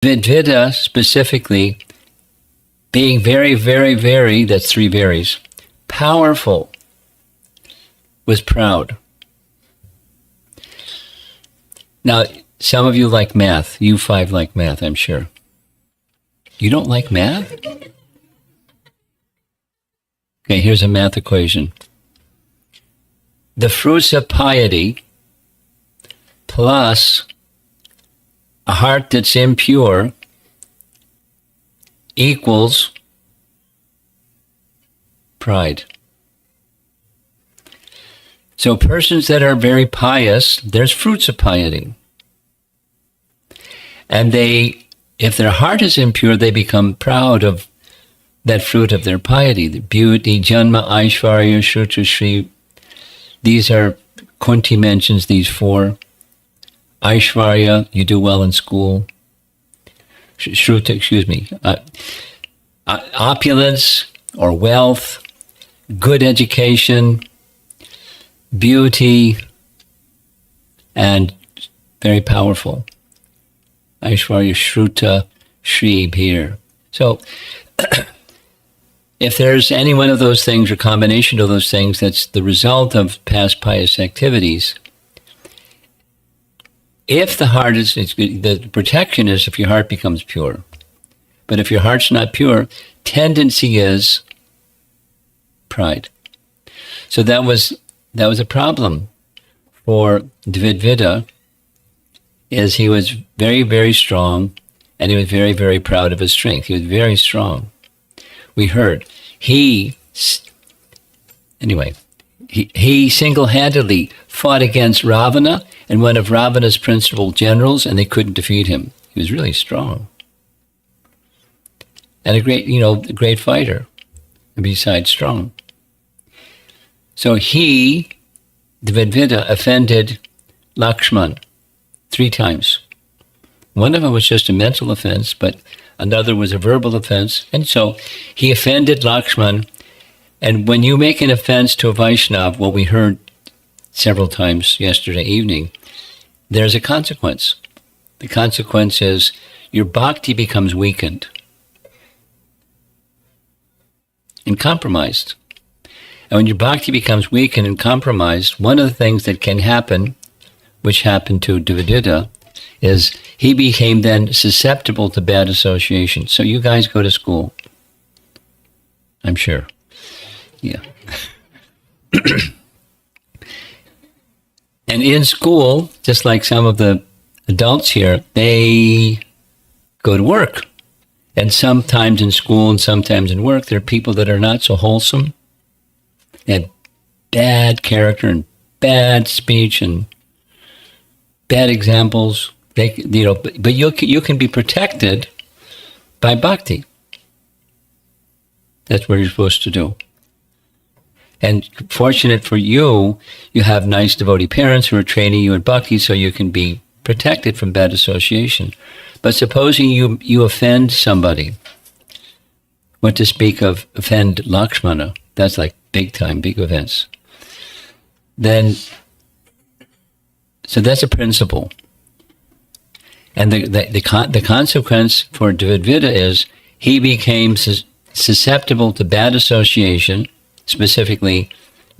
Vidvida specifically, being very, very, very, that's three varies, powerful, was proud. Now, some of you like math. You five like math, I'm sure. You don't like math? Okay, here's a math equation. The fruits of piety plus a heart that's impure equals pride. So persons that are very pious, there's fruits of piety. And if their heart is impure, they become proud of that fruit of their piety, the beauty, Janma, Aishvarya, Shruta, Shri. These are, Kunti mentions these four. Aishvarya, you do well in school. Shruta, opulence or wealth, good education, beauty, and very powerful. Aishvarya, Shruta, Shri here. So, if there's any one of those things or combination of those things that's the result of past pious activities, if the heart is, the protection is if your heart becomes pure. But if your heart's not pure, tendency is pride. So that was a problem for Dvidvida, is he was very, very strong, and he was very, very proud of his strength. He was very strong. We heard. He single-handedly fought against Ravana and one of Ravana's principal generals, and they couldn't defeat him. He was really strong. And a great fighter, besides strong. So he, Dvidvida, offended Lakshman 3 times. One of them was just a mental offense, but another was a verbal offense. And so he offended Lakshman. And when you make an offense to a Vaishnav, what we heard several times yesterday evening, there's a consequence. The consequence is your bhakti becomes weakened and compromised. And when your bhakti becomes weakened and compromised, one of the things that can happen, which happened to Dvidvida, is he became then susceptible to bad association. So you guys go to school, I'm sure. Yeah. And in school, just like some of the adults here, they go to work. And sometimes in school and sometimes in work, there are people that are not so wholesome. They have bad character and bad speech and bad examples. But you can be protected by bhakti. That's what you're supposed to do. And fortunate for you, you have nice devotee parents who are training you in bhakti, so you can be protected from bad association. But supposing you offend somebody, what to speak of offend Lakshmana, that's like big time, big offense. Then, so that's a principle. And the consequence for Dvidvida is he became susceptible to bad association, specifically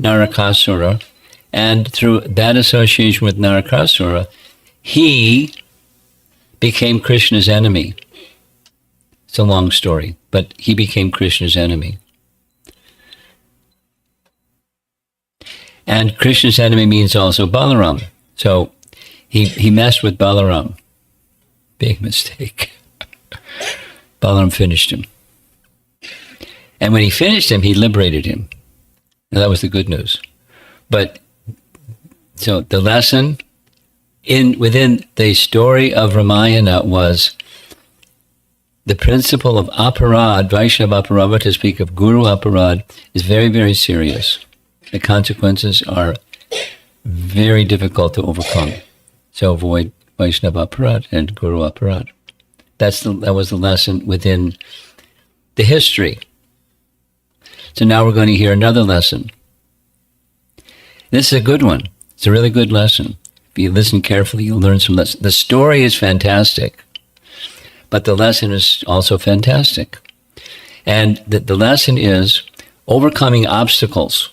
Narakasura, and through bad association with Narakasura, he became Krishna's enemy. It's a long story, but he became Krishna's enemy. And Krishna's enemy means also Balaram. So he messed with Balaram. Big mistake. Balaram finished him. And when he finished him, he liberated him. Now, that was the good news. But so the lesson within the story of Ramayana was the principle of aparad, Vaishnava aparad, to speak of Guru aparad, is very, very serious. The consequences are very difficult to overcome. So avoid Vaishnava aparad and Guru aparad. That was the lesson within the history. So now we're going to hear another lesson. This is a good one. It's a really good lesson. If you listen carefully, you'll learn some lessons. The story is fantastic. but the lesson is also fantastic. And the lesson is overcoming obstacles.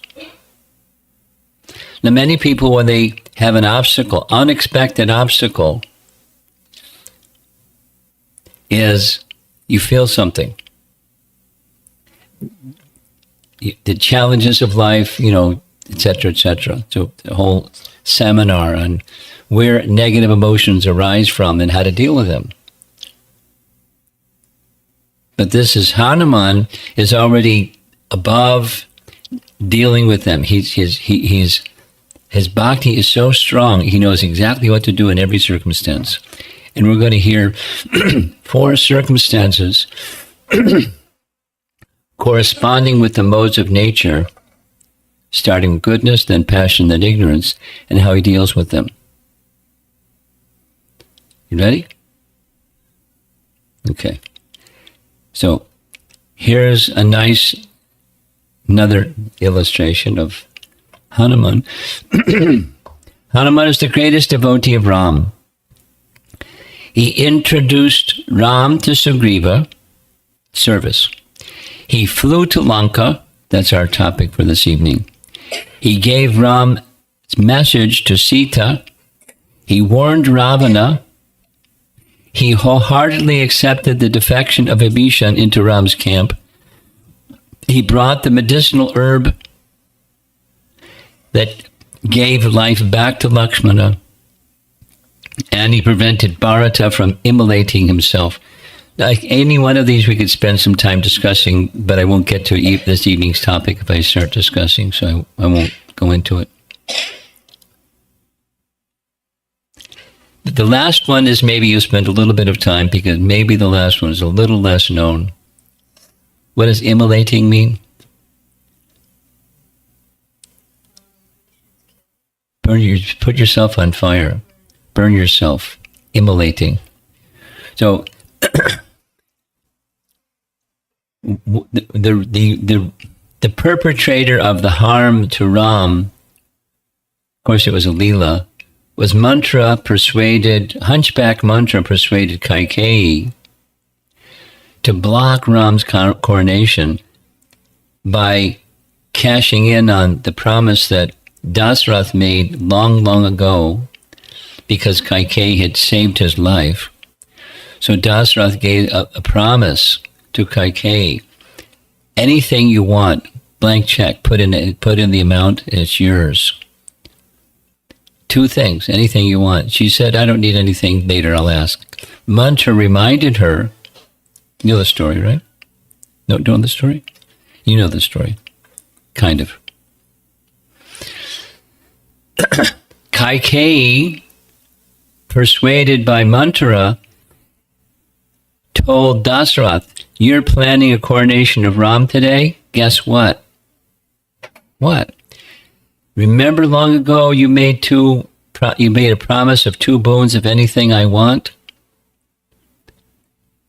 Now, many people, when they have an obstacle, unexpected obstacle, is you feel something. The challenges of life, et cetera, et cetera. So the whole seminar on where negative emotions arise from and how to deal with them. But this is Hanuman is already above dealing with them. His bhakti is so strong. He knows exactly what to do in every circumstance. And we're going to hear 4 circumstances corresponding with the modes of nature, starting with goodness, then passion, then ignorance, and how he deals with them. You ready? Okay. So here's another illustration of Hanuman. Hanuman is the greatest devotee of Ram. He introduced Ram to Sugriva service. He flew to Lanka. That's our topic for this evening. He gave Ram's message to Sita. He warned Ravana. He wholeheartedly accepted the defection of Vibhishan into Ram's camp. He brought the medicinal herb that gave life back to Lakshmana. And he prevented Bharata from immolating himself. Like any one of these we could spend some time discussing, but I won't get to this evening's topic if I start discussing, so I won't go into it. The last one is maybe you spend a little bit of time, because maybe the last one is a little less known. What does immolating mean? Put yourself on fire. Burn yourself. Immolating. So the perpetrator of the harm to Ram, of course it was a Leela, was Hunchback Mantra persuaded Kaikeyi to block Ram's coronation by cashing in on the promise that Dasrath made long, long ago, because Kaikeyi had saved his life. So Dasrath gave a promise to Kaikeyi. Anything you want, blank check, put in the amount, and it's yours. 2 things, anything you want. She said, I don't need anything, later I'll ask. Mantra reminded her, you know the story, right? No, don't know the story? You know the story. Kind of. Kaikeyi, persuaded by Mantra, told Dasrath, you're planning a coronation of Ram today? Guess what? What? Remember long ago you made a promise of 2 boons of anything I want?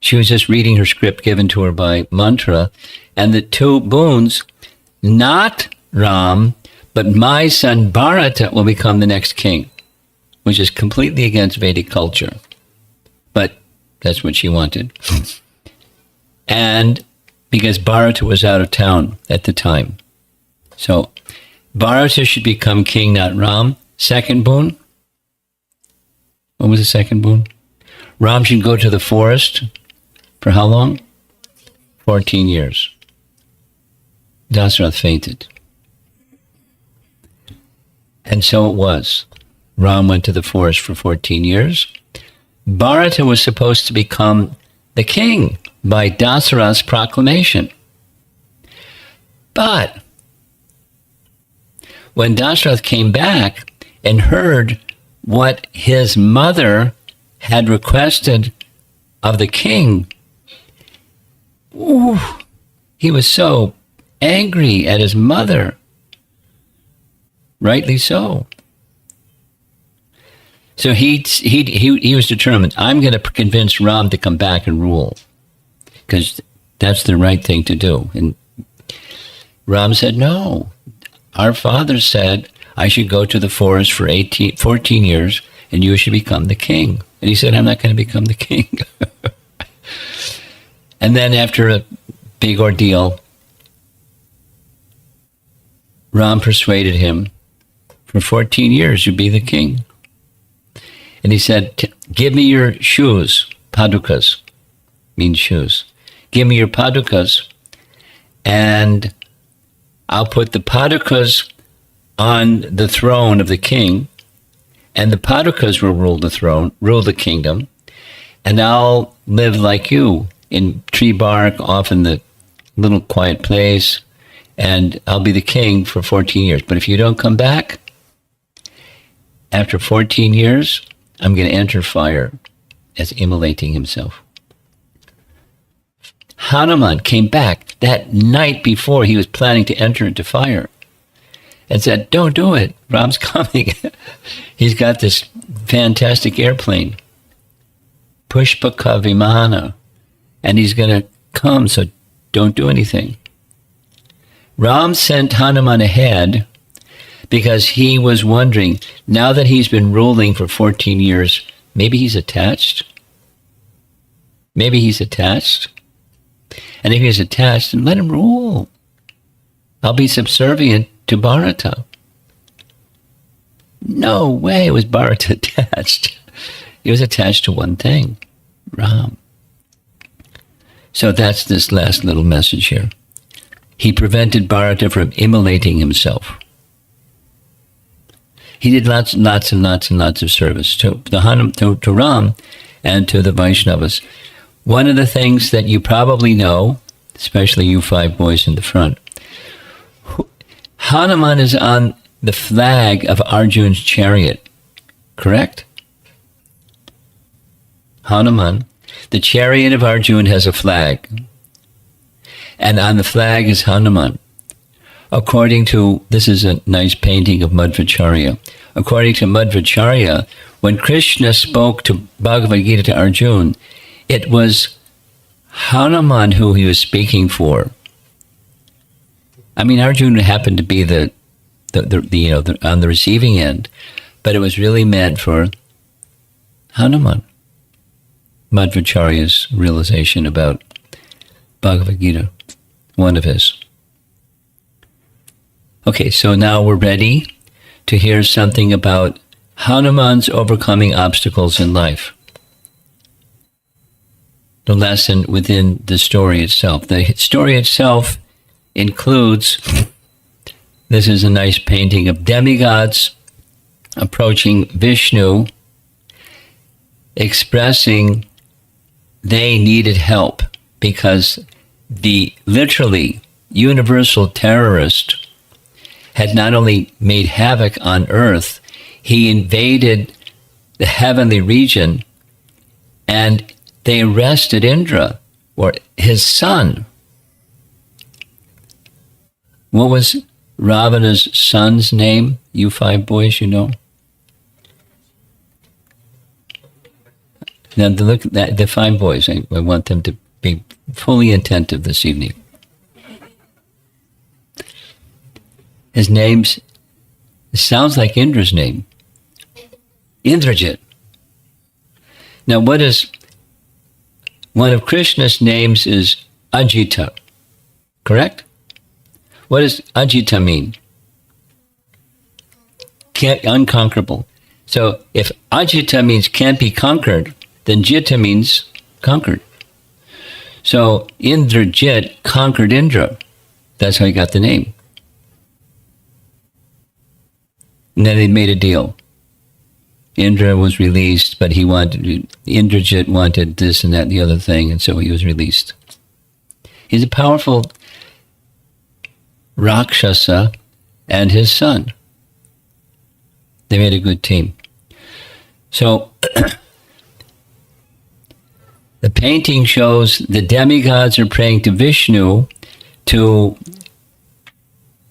She was just reading her script given to her by Mantra, and the 2 boons, not Ram, but my son Bharata will become the next king, which is completely against Vedic culture. But that's what she wanted. And because Bharata was out of town at the time. So Bharata should become king, not Ram. Second boon. What was the second boon? Ram should go to the forest for how long? 14 years. Dasrath fainted. And so it was. Ram went to the forest for 14 years. Bharata was supposed to become the king by Dasarath's proclamation. But when Dasarath came back and heard what his mother had requested of the king, he was so angry at his mother. Rightly so. So he was determined, I'm going to convince Ram to come back and rule, because that's the right thing to do. And Ram said, no, our father said I should go to the forest for 14 years and you should become the king. And he said, I'm not going to become the king. And then after a big ordeal, Ram persuaded him, for 14 years you'd be the king. And he said, give me your shoes, padukas, means shoes. Give me your padukas, and I'll put the padukas on the throne of the king, and the padukas will rule the throne, rule the kingdom, and I'll live like you in tree bark, off in the little quiet place, and I'll be the king for 14 years. But if you don't come back, after 14 years, I'm going to enter fire, as immolating himself. Hanuman came back that night before he was planning to enter into fire and said, don't do it. Ram's coming. He's got this fantastic airplane, Pushpaka Vimana, and he's going to come, so don't do anything. Ram sent Hanuman ahead because he was wondering, now that he's been ruling for 14 years, maybe he's attached. Maybe he's attached. And if he's attached, then let him rule. I'll be subservient to Bharata. No way was Bharata attached. He was attached to one thing, Ram. So that's this last little message here. He prevented Bharata from immolating himself. He did lots and lots and lots and lots of service to Ram and to the Vaishnavas. One of the things that you probably know, especially you 5 boys in the front, Hanuman is on the flag of Arjun's chariot, correct? Hanuman, the chariot of Arjun has a flag, and on the flag is Hanuman. According to, this is a nice painting of Madhvacharya. According to Madhvacharya, when Krishna spoke to Bhagavad Gita to Arjun, it was Hanuman who he was speaking for. I mean, Arjun happened to be the on the receiving end, but it was really meant for Hanuman. Madhvacharya's realization about Bhagavad Gita, one of his. Okay, so now we're ready to hear something about Hanuman's overcoming obstacles in life. The lesson within the story itself. The story itself includes, this is a nice painting of demigods approaching Vishnu, expressing they needed help because the literally universal terrorist had not only made havoc on earth, he invaded the heavenly region, and they arrested Indra, or his son. What was Ravana's son's name? You 5 boys, you know? Now, look at that, the 5 boys. I want them to be fully attentive this evening. His name's, it sounds like Indra's name. Indrajit. Now, what is, one of Krishna's names is Ajita, correct? What does Ajita mean? Unconquerable. So if Ajita means can't be conquered, then Jita means conquered. So Indrajit conquered Indra. That's how he got the name. And then they made a deal. Indra was released, but Indrajit wanted this and that and the other thing, and so he was released. He's a powerful Rakshasa and his son. They made a good team. So the painting shows the demigods are praying to Vishnu to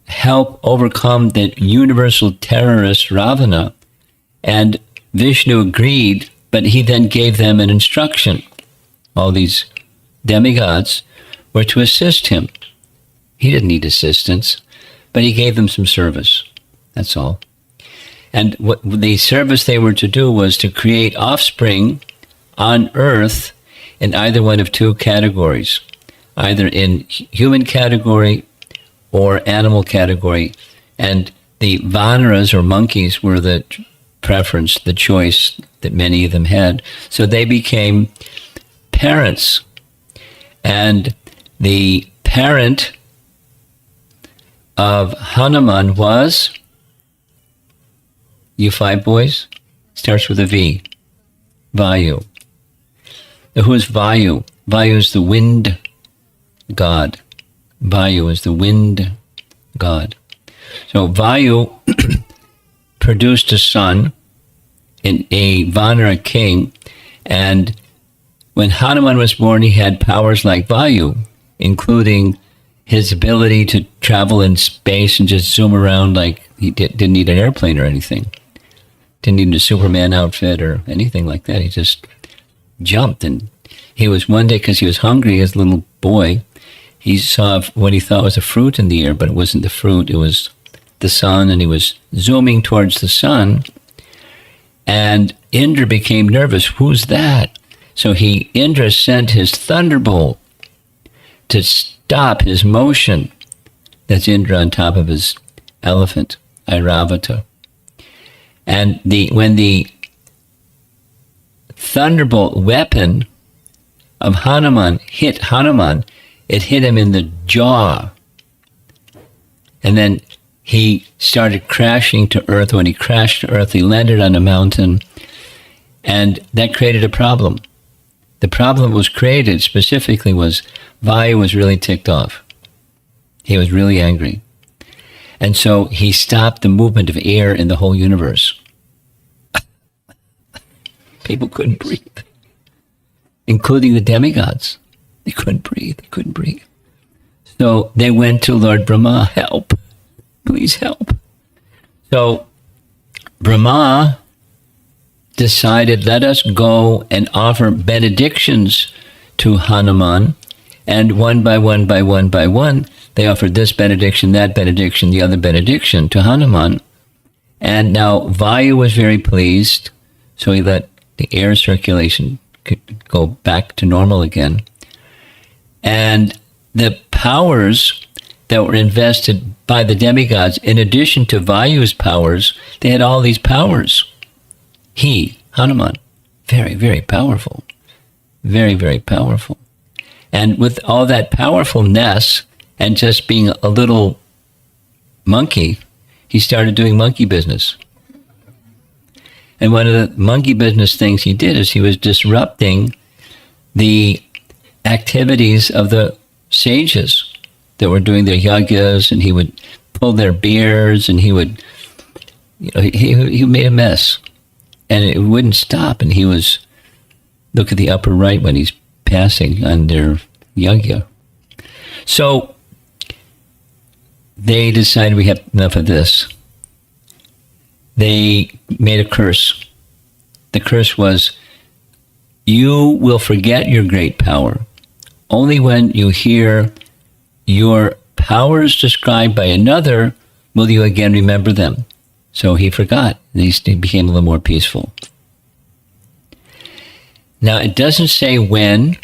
help overcome the universal terrorist Ravana, and Vishnu agreed, but he then gave them an instruction. All these demigods were to assist him. He didn't need assistance, but he gave them some service. That's all. And what the service they were to do was to create offspring on earth in either one of two categories, either in human category or animal category. And the Vanaras, or monkeys, were the preference, the choice that many of them had. So they became parents. And the parent of Hanuman was, you five boys, starts with a V, Vayu. Now, who is Vayu? Vayu is the wind god. Vayu is the wind god. So Vayu produced a son, a Vanara king, and when Hanuman was born, he had powers like Vayu, including his ability to travel in space and just zoom around like he didn't need an airplane or anything. Didn't need a Superman outfit or anything like that. He just jumped. And he was one day, because he was hungry as a little boy, he saw what he thought was a fruit in the air, but it wasn't the fruit. It was the sun, and he was zooming towards the sun. And Indra became nervous. Who's that? So Indra sent his thunderbolt to stop his motion. That's Indra on top of his elephant, Airavata. And when the thunderbolt weapon of Hanuman hit Hanuman, it hit him in the jaw. And then he started crashing to earth. When he crashed to earth, he landed on a mountain, and that created a problem. The problem was created specifically was Vayu was really ticked off. He was really angry. And so he stopped the movement of air in the whole universe. People couldn't breathe, including the demigods. They couldn't breathe. They couldn't breathe. So they went to Lord Brahma, help. Please help. So Brahma decided, let us go and offer benedictions to Hanuman. And one by one, they offered this benediction, that benediction, the other benediction to Hanuman. And now Vayu was very pleased, so he let the air circulation go back to normal again. And the powers that were invested by the demigods, in addition to Vayu's powers, they had all these powers. Hanuman, very, very powerful. Very, very powerful. And with all that powerfulness and just being a little monkey, he started doing monkey business. And one of the monkey business things he did is he was disrupting the activities of the sages that were doing their yagyas, and he would pull their beards, and he would, he made a mess. And it wouldn't stop, and he was, look at the upper right when he's passing on their yagya. So they decided, we have enough of this. They made a curse. The curse was, you will forget your great power only when you hear your powers described by another will you again remember them. So he forgot. He became a little more peaceful. Now, it doesn't say when,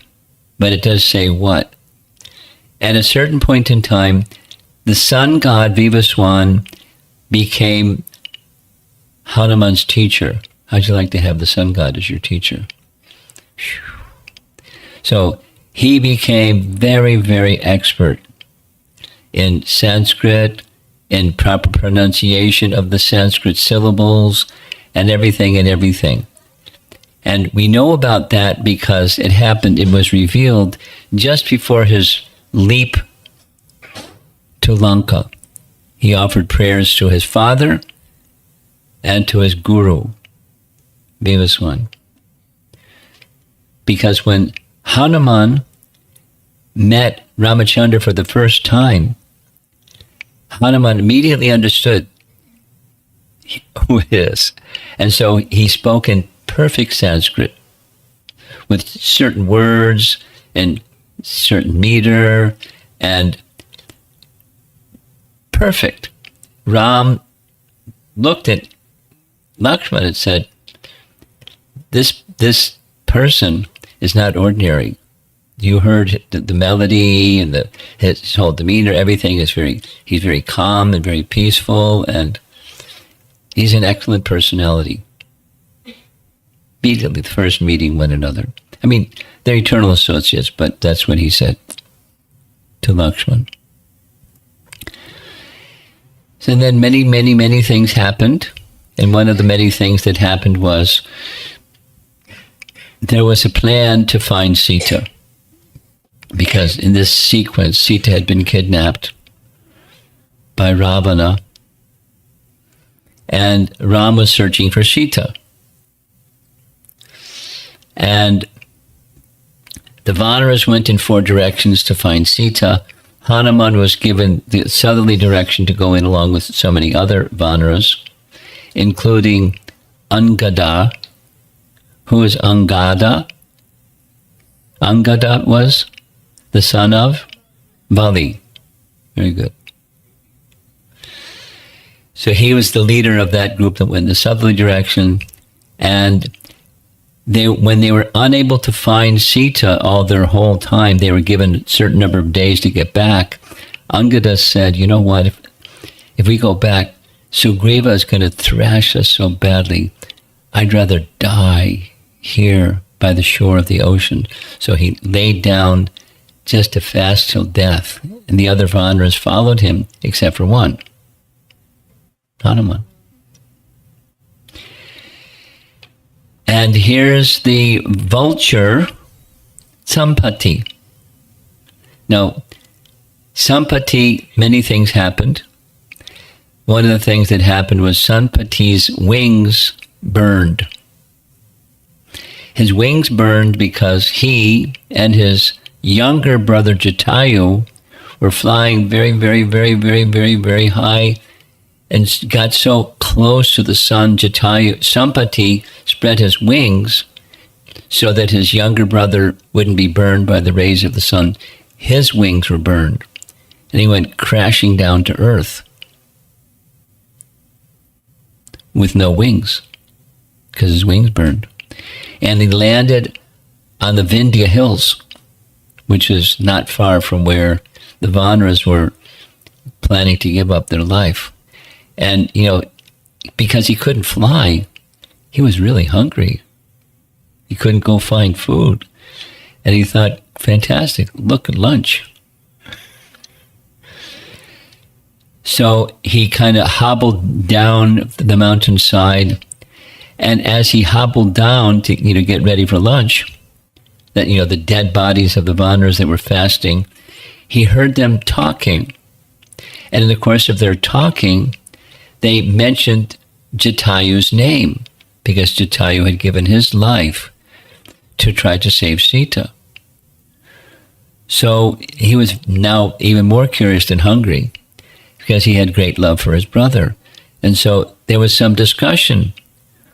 but it does say what. At a certain point in time, the sun god Vivaswan became Hanuman's teacher. How'd you like to have the sun god as your teacher? So he became very, very expert in Sanskrit, in proper pronunciation of the Sanskrit syllables, and everything and everything. And we know about that because it happened, it was revealed just before his leap to Lanka. He offered prayers to his father and to his guru, Vivaswan. Because when Hanuman met Ramachandra for the first time, Hanuman immediately understood who it is. And so he spoke in perfect Sanskrit with certain words and certain meter and perfect. Ram looked at Lakshman and said, this person is not ordinary. You heard the melody and his whole demeanor, everything is he's very calm and very peaceful, and he's an excellent personality. Immediately, the first meeting one another. I mean, they're eternal associates, but that's what he said to Lakshman. And then many, many, many things happened. And one of the many things that happened was there was a plan to find Sita. Because in this sequence, Sita had been kidnapped by Ravana. And Ram was searching for Sita. And the Vanaras went in 4 directions to find Sita. Hanuman was given the southerly direction to go in along with so many other Vanaras, including Angada. Who is Angada? Angada was the son of Bali. Very good. So he was the leader of that group that went in the southerly direction, and when they were unable to find Sita all their whole time, they were given a certain number of days to get back. Angada said, you know what, if we go back, Sugriva is going to thrash us so badly. I'd rather die here by the shore of the ocean. So he laid down just to fast till death. And the other Vanaras followed him, except for one, Hanuman. And here's the vulture, Sampati. Now, Sampati, many things happened. One of the things that happened was Sampati's wings burned. His wings burned because he and his younger brother Jatayu were flying very, very, very, very, very, very high and got so close to the sun. Sampati spread his wings so that his younger brother wouldn't be burned by the rays of the sun. His wings were burned, and he went crashing down to earth with no wings because his wings burned. And he landed on the Vindhya hills, which is not far from where the Vanaras were planning to give up their life. And, because he couldn't fly, he was really hungry. He couldn't go find food. And he thought, fantastic, look at lunch. So he kind of hobbled down the mountainside. And as he hobbled down to, get ready for lunch, that, the dead bodies of the Vanaras that were fasting, he heard them talking. And in the course of their talking, they mentioned Jatayu's name because Jatayu had given his life to try to save Sita. So he was now even more curious than hungry because he had great love for his brother. And so there was some discussion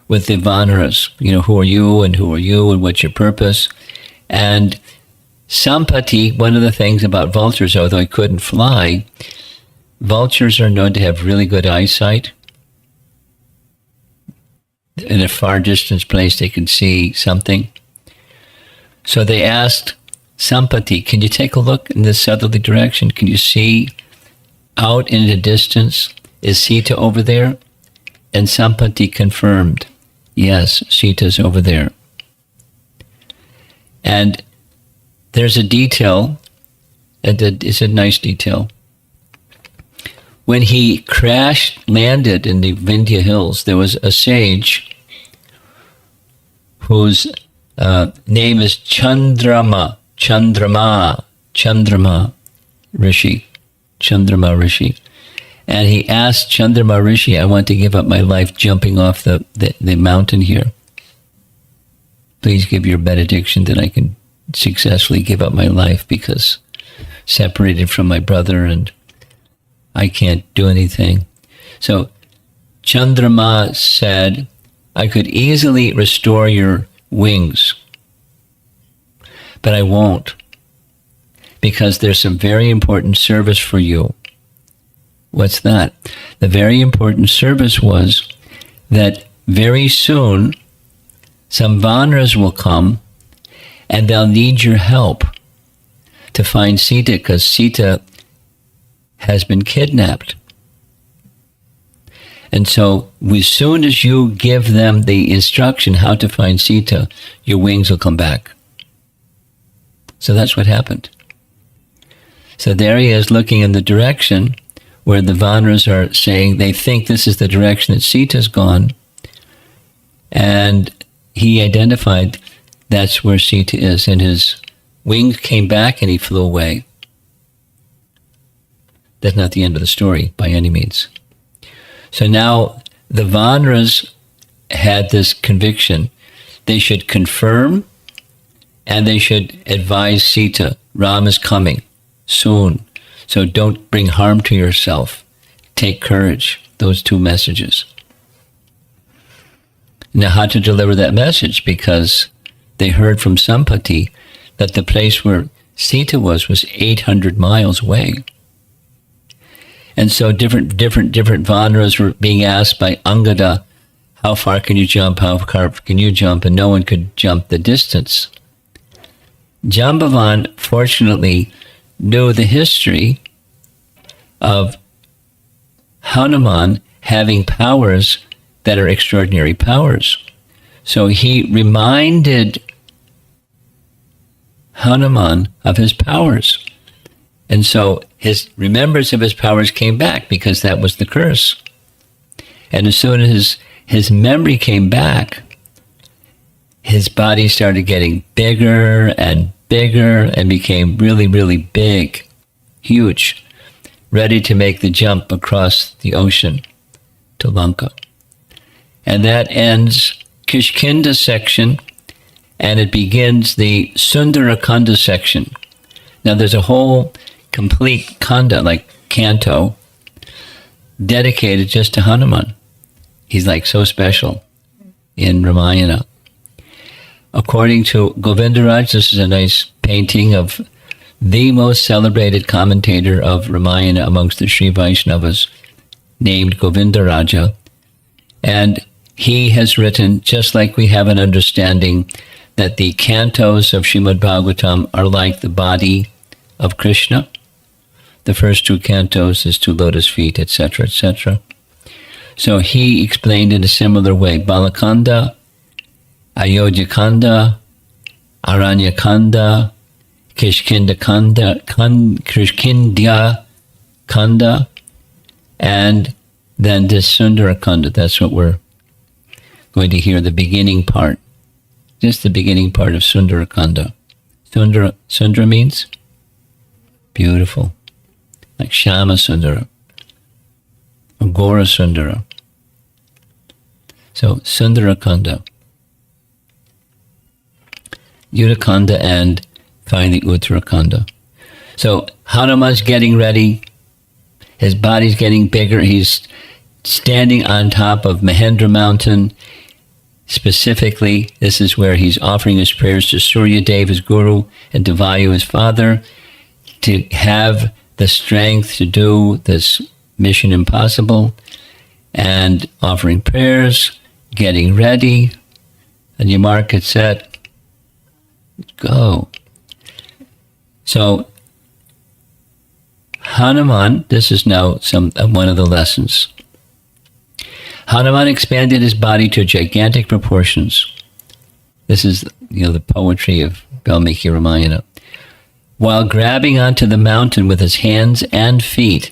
with the Vanaras, who are you and what's your purpose? And Sampati, one of the things about vultures, although he couldn't fly, vultures are known to have really good eyesight. In a far distance place, they can see something. So they asked Sampati, can you take a look in the southerly direction? Can you see out in the distance? Is Sita over there? And Sampati confirmed, yes, Sita's over there. And there's a detail, and it's a nice detail. When he landed in the Vindhya hills, there was a sage whose name is Chandrama Rishi. And he asked Chandrama Rishi, I want to give up my life jumping off the mountain here. Please give your benediction that I can successfully give up my life because separated from my brother and I can't do anything. So Chandrama said, I could easily restore your wings, but I won't because there's some very important service for you. What's that? The very important service was that very soon some Vanaras will come and they'll need your help to find Sita, because Sita has been kidnapped. And so as soon as you give them the instruction how to find Sita, your wings will come back. So that's what happened. So there he is looking in the direction where the Vanaras are saying they think this is the direction that Sita's gone. And he identified that's where Sita is. And his wings came back and he flew away. That's not the end of the story by any means. So now the Vanaras had this conviction. They should confirm and they should advise Sita, Ram is coming soon. So don't bring harm to yourself. Take courage. Those two messages. Now how to deliver that message? Because they heard from Sampati that the place where Sita was 800 miles away. And so different Vanaras were being asked by Angada, how far can you jump, how far can you jump? And no one could jump the distance. Jambavan, fortunately, knew the history of Hanuman having powers that are extraordinary powers. So he reminded Hanuman of his powers. And so his remembrance of his powers came back because that was the curse. And as soon as his memory came back, his body started getting bigger and became really, really big, huge, ready to make the jump across the ocean to Lanka. And that ends Kishkinda section, and it begins the Sundarakanda section. Now there's a whole complete kanda, like canto, dedicated just to Hanuman. He's like so special in Ramayana. According to Govindaraj, this is a nice painting of the most celebrated commentator of Ramayana amongst the Sri Vaishnavas, named Govindaraja. And he has written, just like we have an understanding that the cantos of Srimad Bhagavatam are like the body of Krishna. The first two cantos, his two lotus feet, etc., etc. So he explained in a similar way, Balakanda, Ayodhya-kanda, Aranya-kanda, Kishkinda-kanda, Kishkindya-kanda, and then this Sundara-kanda. That's what we're going to hear, the beginning part. Just the beginning part of Sundara-kanda. Sundara means beautiful. Like Shama Sundara, or Gora Sundara. So Sundarakanda, Uttarakhanda, and finally Uttarakhanda. So Hanuman's getting ready. His body's getting bigger. He's standing on top of Mahendra Mountain. Specifically, this is where he's offering his prayers to Surya Dev, his guru, and to Vayu, his father, to have the strength to do this mission impossible, and offering prayers, getting ready, and your mark it set, go. So Hanuman, this is now one of the lessons. Hanuman expanded his body to gigantic proportions. This is, the poetry of Valmiki Ramayana. While grabbing onto the mountain with his hands and feet,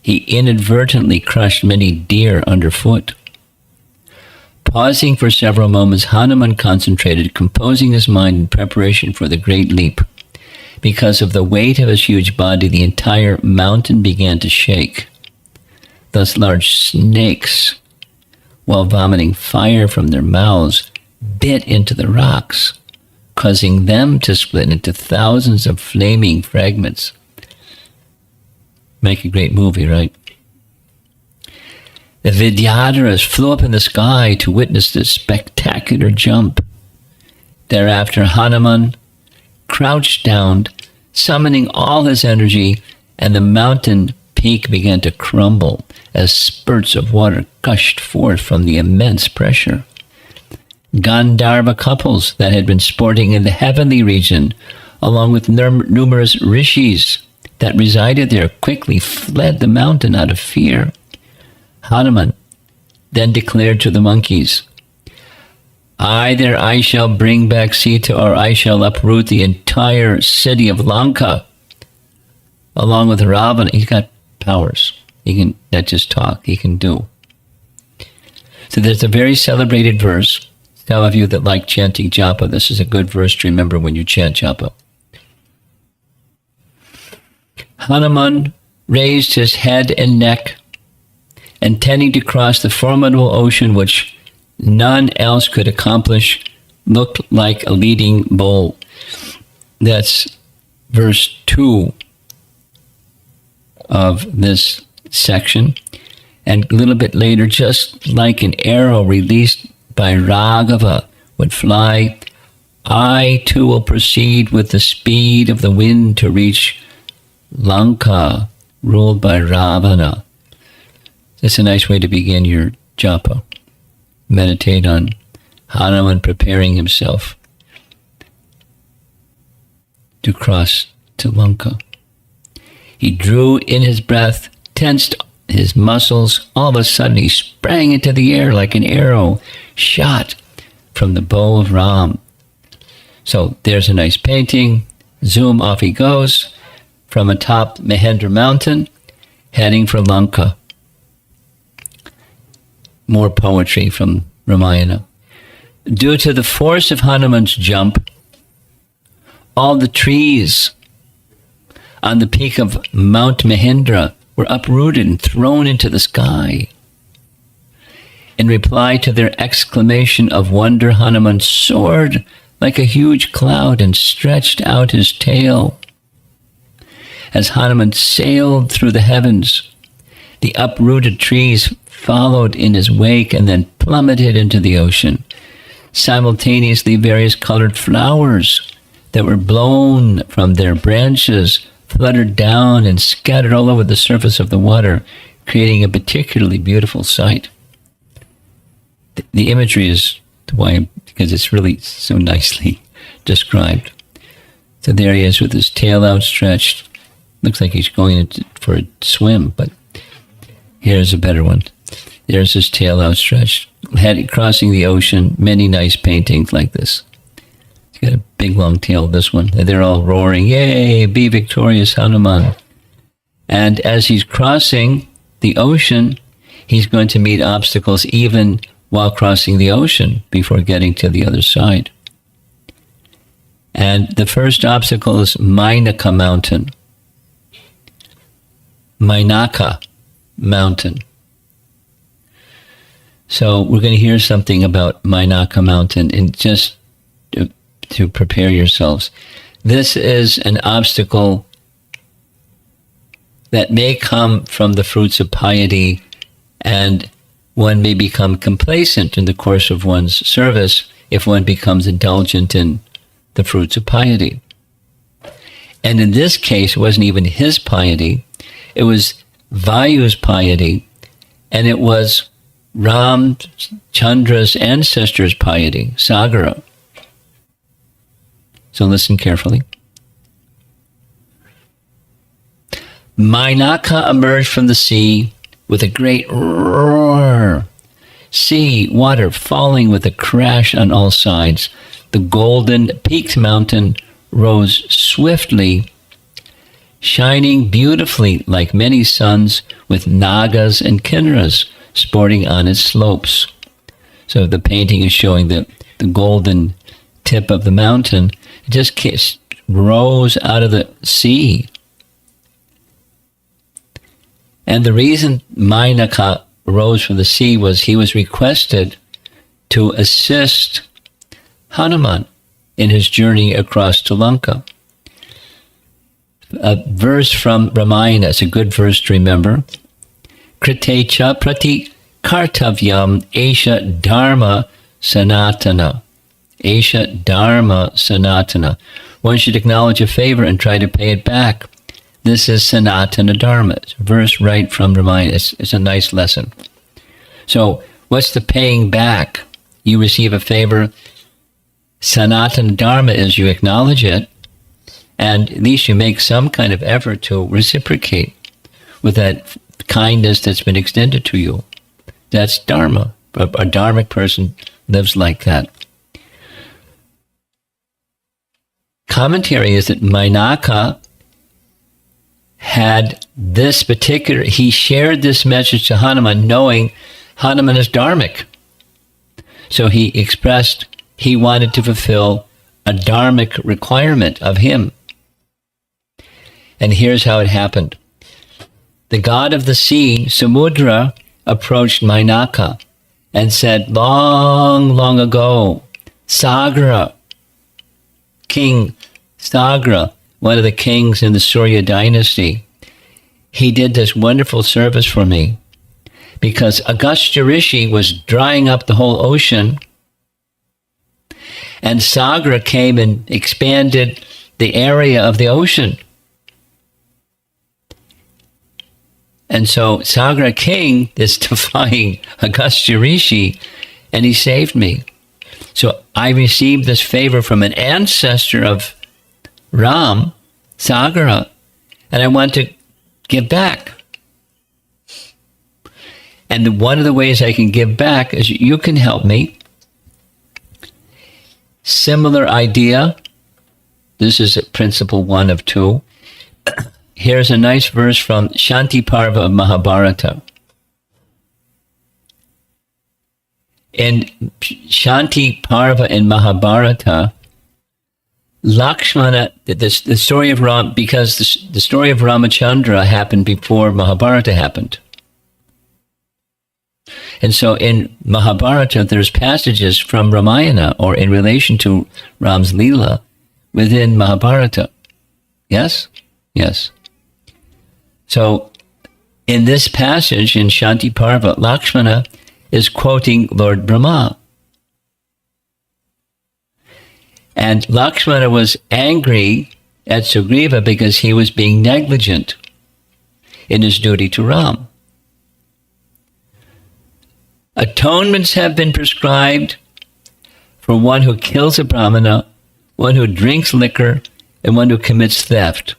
he inadvertently crushed many deer underfoot. Pausing for several moments, Hanuman concentrated, composing his mind in preparation for the great leap. Because of the weight of his huge body, the entire mountain began to shake. Thus large snakes, while vomiting fire from their mouths, bit into the rocks, causing them to split into thousands of flaming fragments. Make a great movie, right? The Vidyadharas flew up in the sky to witness this spectacular jump. Thereafter, Hanuman crouched down, summoning all his energy, and the mountain peak began to crumble as spurts of water gushed forth from the immense pressure. Gandharva couples that had been sporting in the heavenly region, along with numerous rishis that resided there, quickly fled the mountain out of fear. Hanuman then declared to the monkeys, either I shall bring back Sita or I shall uproot the entire city of Lanka, along with Ravana. He's got powers. He can not just talk, he can do. So there's a very celebrated verse. Some of you that like chanting japa, this is a good verse to remember when you chant japa. Hanuman raised his head and neck, intending to cross the formidable ocean which none else could accomplish, looked like a leading bull. That's verse 2 of this section. And a little bit later, just like an arrow released by Raghava would fly, I too will proceed with the speed of the wind to reach Lanka, ruled by Ravana. That's a nice way to begin your japa. Meditate on Hanuman preparing himself to cross to Lanka. He drew in his breath, tensed his muscles. All of a sudden, he sprang into the air like an arrow shot from the bow of Ram. So there's a nice painting. Zoom, off he goes from atop Mahendra mountain, heading for Lanka. More poetry from Ramayana. Due to the force of Hanuman's jump, all the trees on the peak of Mount Mahendra were uprooted and thrown into the sky. In reply to their exclamation of wonder, Hanuman soared like a huge cloud and stretched out his tail. As Hanuman sailed through the heavens, the uprooted trees followed in his wake and then plummeted into the ocean. Simultaneously, various colored flowers that were blown from their branches fluttered down and scattered all over the surface of the water, creating a particularly beautiful sight. The imagery is why, because it's really so nicely described. So there he is with his tail outstretched. Looks like he's going for a swim, but here's a better one. There's his tail outstretched, crossing the ocean. Many nice paintings like this. He's got a big long tail, this one. And they're all roaring, yay, be victorious, Hanuman. And as he's crossing the ocean, he's going to meet obstacles even while crossing the ocean before getting to the other side. And the first obstacle is Mainaka Mountain. Mainaka Mountain. So we're going to hear something about Mainaka Mountain, and just to prepare yourselves. This is an obstacle that may come from the fruits of piety, and one may become complacent in the course of one's service if one becomes indulgent in the fruits of piety. And in this case, it wasn't even his piety, it was Vayu's piety, and it was Ramchandra's ancestors' piety, Sagara. So listen carefully. Mainaka emerged from the sea with a great roar. Sea, water falling with a crash on all sides. The golden peaked mountain rose swiftly, shining beautifully like many suns, with nagas and kinnaras sporting on its slopes. So the painting is showing the golden tip of the mountain. It just rose out of the sea. And the reason Mainaka rose from the sea was he was requested to assist Hanuman in his journey across to Lanka. A verse from Ramayana, it's a good verse to remember. Kritecha prati kartavyam esha dharma sanatana. Esha dharma sanatana. One should acknowledge a favor and try to pay it back. This is Sanatana Dharma. It's a verse right from Ramayana. It's a nice lesson. So what's the paying back you receive a favor, Sanatana Dharma is you acknowledge it, and at least you make some kind of effort to reciprocate with that kindness that's been extended to you. That's Dharma. A Dharmic person lives like that. Commentary is that Mainaka had this particular, he shared this message to Hanuman knowing Hanuman is Dharmic. So he expressed he wanted to fulfill a Dharmic requirement of him. And here's how it happened. The god of the sea, Samudra, approached Mainaka and said, long, long ago, Sagra, King Sagra, one of the kings in the Surya dynasty, he did this wonderful service for me because Agastya Rishi was drying up the whole ocean, and Sagra came and expanded the area of the ocean. And so Sagra King is defying Agastya Rishi, and he saved me. So I received this favor from an ancestor of Ram, Sagara, and I want to give back. And one of the ways I can give back is you can help me. Similar idea. This is principle 1 of 2. Here's a nice verse from Shanti Parva of Mahabharata. In Shanti Parva in Mahabharata, Lakshmana, the story of Ram, because the story of Ramachandra happened before Mahabharata happened. And so in Mahabharata, there's passages from Ramayana or in relation to Ram's Leela within Mahabharata. Yes? Yes. So in this passage in Shanti Parva, Lakshmana is quoting Lord Brahma. And Lakshmana was angry at Sugriva because he was being negligent in his duty to Ram. Atonements have been prescribed for one who kills a brahmana, one who drinks liquor, and one who commits theft,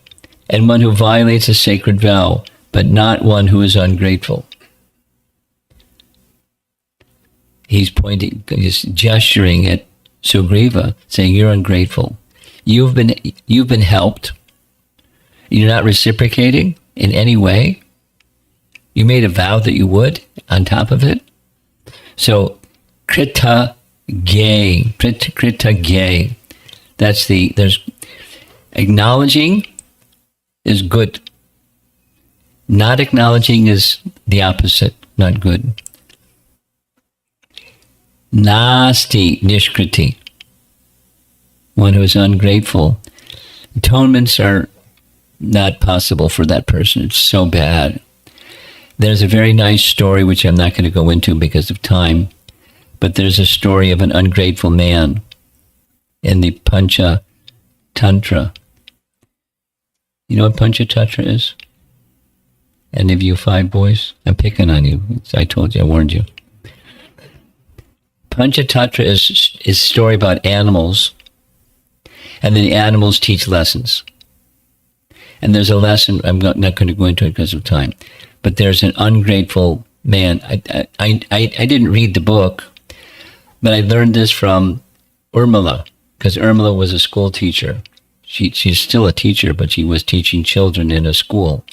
and one who violates a sacred vow, but not one who is ungrateful. He's gesturing at Sugriva, saying, you're ungrateful. You've been helped. You're not reciprocating in any way. You made a vow that you would on top of it. So, krita gay. There's acknowledging is good. Not acknowledging is the opposite, not good. Nasti nishkriti, one who is ungrateful. Atonements are not possible for that person. It's so bad. There's a very nice story, which I'm not going to go into because of time, but there's a story of an ungrateful man in the Pancha Tantra. You know what Pancha Tantra is? Any of you 5 boys? I'm picking on you. I told you, I warned you. Pancha Tantra is a story about animals, and then the animals teach lessons. And there's a lesson, I'm not going to go into it because of time, but there's an ungrateful man. I didn't read the book, but I learned this from Urmila, because Urmila was a school teacher. She's still a teacher, but she was teaching children in a school.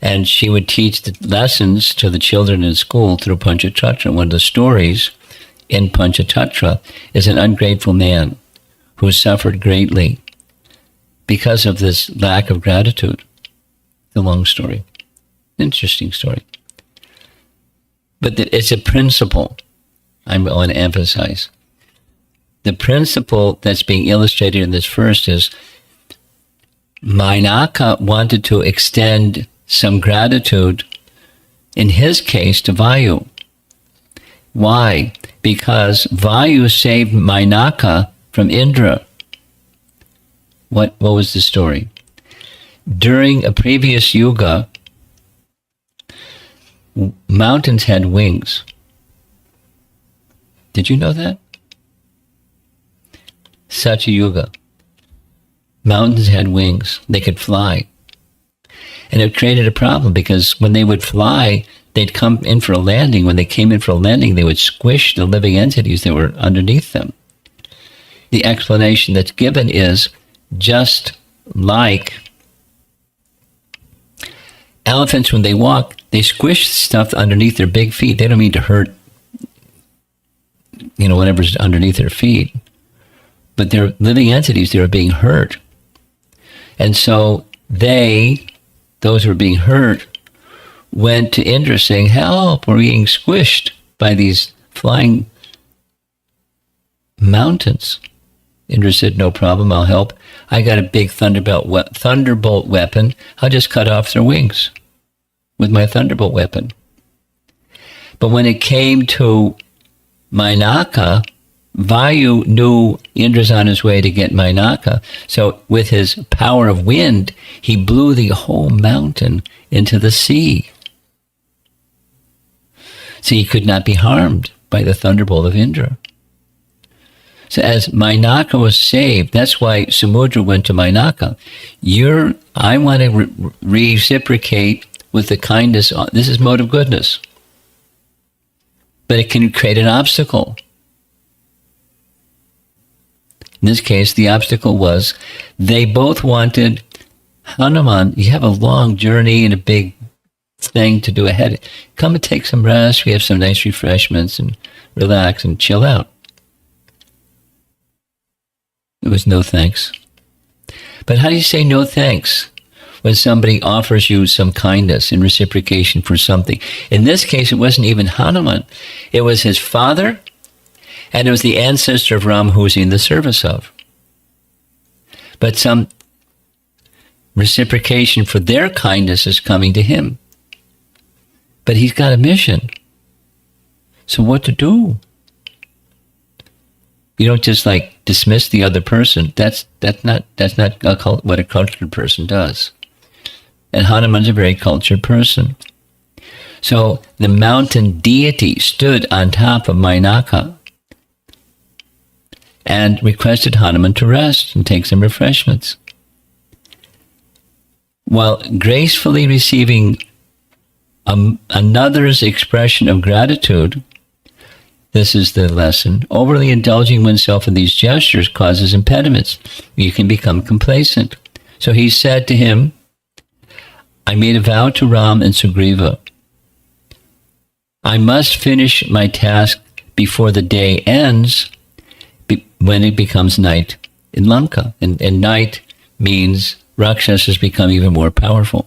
And she would teach the lessons to the children in school through Panchatantra. One of the stories in Panchatantra is an ungrateful man who suffered greatly because of this lack of gratitude. It's a long story. Interesting story. But it's a principle I want to emphasize. The principle that's being illustrated in this verse is Mainaka wanted to extend some gratitude, in his case, to Vayu. Why? Because Vayu saved Mainaka from Indra. What was the story? During a previous yuga, mountains had wings. Did you know that? Satya Yuga. Mountains had wings. They could fly. And it created a problem because when they would fly, they'd come in for a landing. When they came in for a landing, they would squish the living entities that were underneath them. The explanation that's given is just like elephants, when they walk, they squish stuff underneath their big feet. They don't mean to hurt, whatever's underneath their feet. But they're living entities. They're being hurt. And so those who are being hurt, went to Indra saying, help, we're being squished by these flying mountains. Indra said, no problem, I'll help. I got a big thunderbolt weapon. I'll just cut off their wings with my thunderbolt weapon. But when it came to Mainaka, Vayu knew Indra's on his way to get Mainaka. So with his power of wind, he blew the whole mountain into the sea. So he could not be harmed by the thunderbolt of Indra. So as Mainaka was saved, that's why Samudra went to Mainaka. I want to reciprocate with the kindness. This is mode of goodness. But it can create an obstacle. In this case, the obstacle was they both wanted Hanuman. You have a long journey and a big thing to do ahead. Come and take some rest. We have some nice refreshments and relax and chill out. It was no thanks. But how do you say no thanks when somebody offers you some kindness in reciprocation for something? In this case, it wasn't even Hanuman. It was his father. And it was the ancestor of Ram who was in the service of. But some reciprocation for their kindness is coming to him. But he's got a mission. So what to do? You don't just dismiss the other person. That's not what a cultured person does. And Hanuman's a very cultured person. So the mountain deity stood on top of Mainaka and requested Hanuman to rest and take some refreshments. While gracefully receiving another's expression of gratitude, this is the lesson, overly indulging oneself in these gestures causes impediments. You can become complacent. So he said to him, I made a vow to Ram and Sugriva. I must finish my task before the day ends, when it becomes night in Lanka. And night means Rakshasas become even more powerful.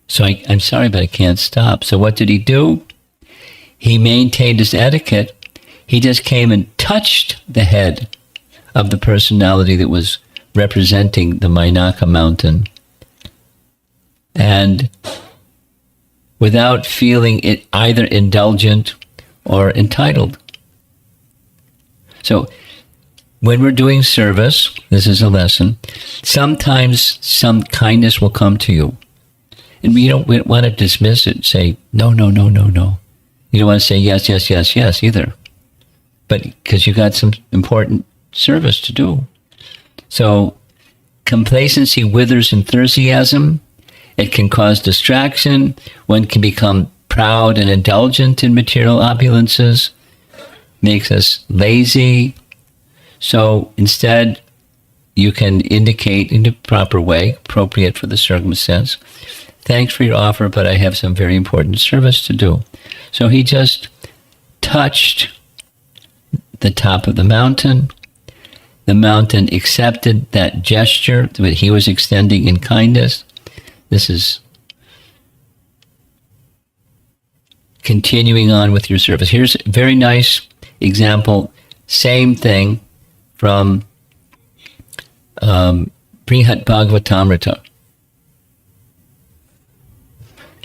So I'm sorry, but I can't stop. So what did he do? He maintained his etiquette. He just came and touched the head of the personality that was representing the Mainaka mountain. And without feeling it either indulgent or entitled. So when we're doing service, this is a lesson, sometimes some kindness will come to you. And we don't want to dismiss it and say, no, no, no, no, no. You don't want to say yes, yes, yes, yes either. But because you got some important service to do. So complacency withers enthusiasm. It can cause distraction. One can become proud and indulgent in material opulences. Makes us lazy. So instead, you can indicate in the proper way, appropriate for the circumstance, thanks for your offer, but I have some very important service to do. So he just touched the top of the mountain. The mountain accepted that gesture that he was extending in kindness. This is continuing on with your service. Here's a very nice example, same thing from Brihat Bhagavatamrita.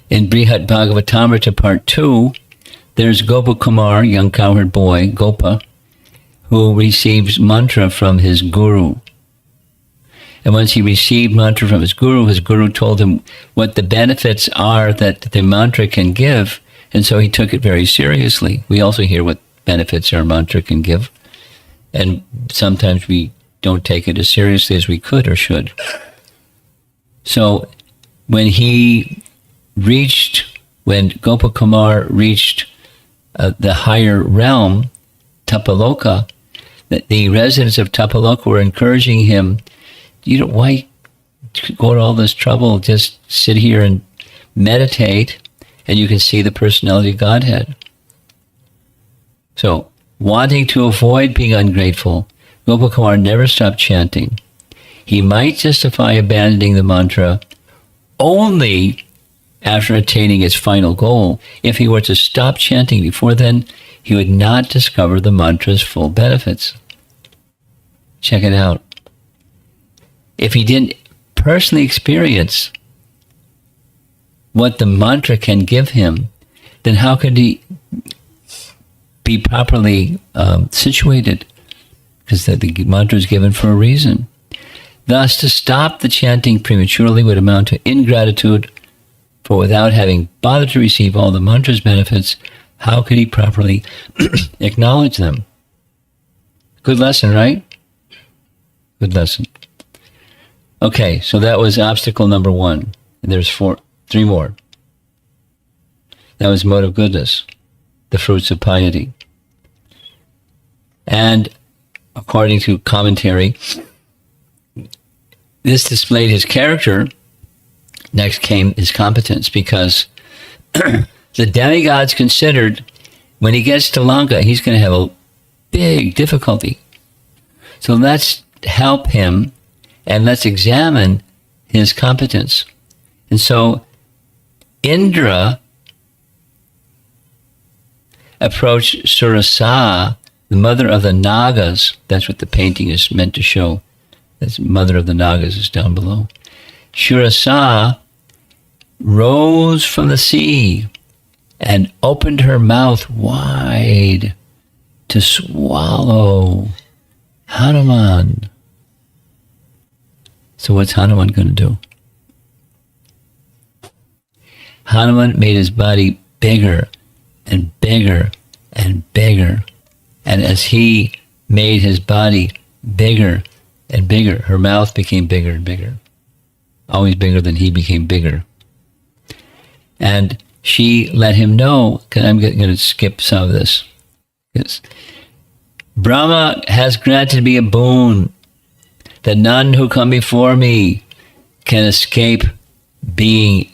In Brihat Bhagavatamrita Part 2, there's Gopakumar, young cowherd boy, Gopa, who receives mantra from his guru. And once he received mantra from his guru told him what the benefits are that the mantra can give, And so he took it very seriously. We also hear what benefits our mantra can give. And sometimes we don't take it as seriously as we could or should. So when Gopakumar reached the higher realm, Tapaloka, the residents of Tapaloka were encouraging him, why go to all this trouble? Just sit here and meditate, and you can see the personality of Godhead. So, wanting to avoid being ungrateful, Gopakumar never stopped chanting. He might justify abandoning the mantra only after attaining its final goal. If he were to stop chanting before then, he would not discover the mantra's full benefits. Check it out. If he didn't personally experience what the mantra can give him, then how could he be properly situated? Because the mantra is given for a reason. Thus, to stop the chanting prematurely would amount to ingratitude, for without having bothered to receive all the mantra's benefits, how could he properly acknowledge them? Good lesson, right? Good lesson. Okay, so that was obstacle number 1. And there's 3 more. That was mode of goodness, the fruits of piety. And according to commentary, this displayed his character. Next came his competence, because the demigods considered when he gets to Lanka, he's going to have a big difficulty. So let's help him and let's examine his competence. And so Indra approached Surasa, the mother of the Nagas. That's what the painting is meant to show. That's mother of the Nagas is down below. Surasa rose from the sea and opened her mouth wide to swallow Hanuman. So what's Hanuman going to do? Hanuman made his body bigger and bigger and bigger. And as he made his body bigger and bigger, her mouth became bigger and bigger. Always bigger than he became bigger. And she let him know, I'm going to skip some of this. Yes. Brahma has granted me a boon that none who come before me can escape being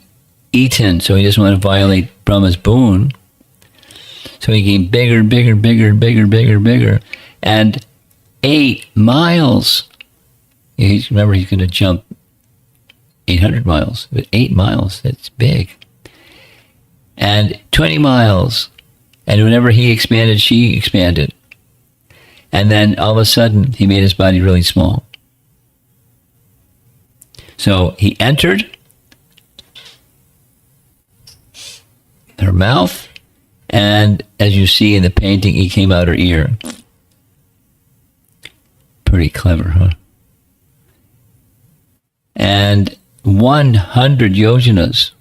eaten. So he doesn't want to violate Brahma's boon. So he came bigger and bigger and bigger and bigger and bigger and bigger. And 8 miles. Remember, he's going to jump 800 miles. But 8 miles, that's big. And 20 miles. And whenever he expanded, she expanded. And then all of a sudden, he made his body really small. So he entered her mouth, and as you see in the painting, he came out her ear. Pretty clever, huh? And 100 yojanas,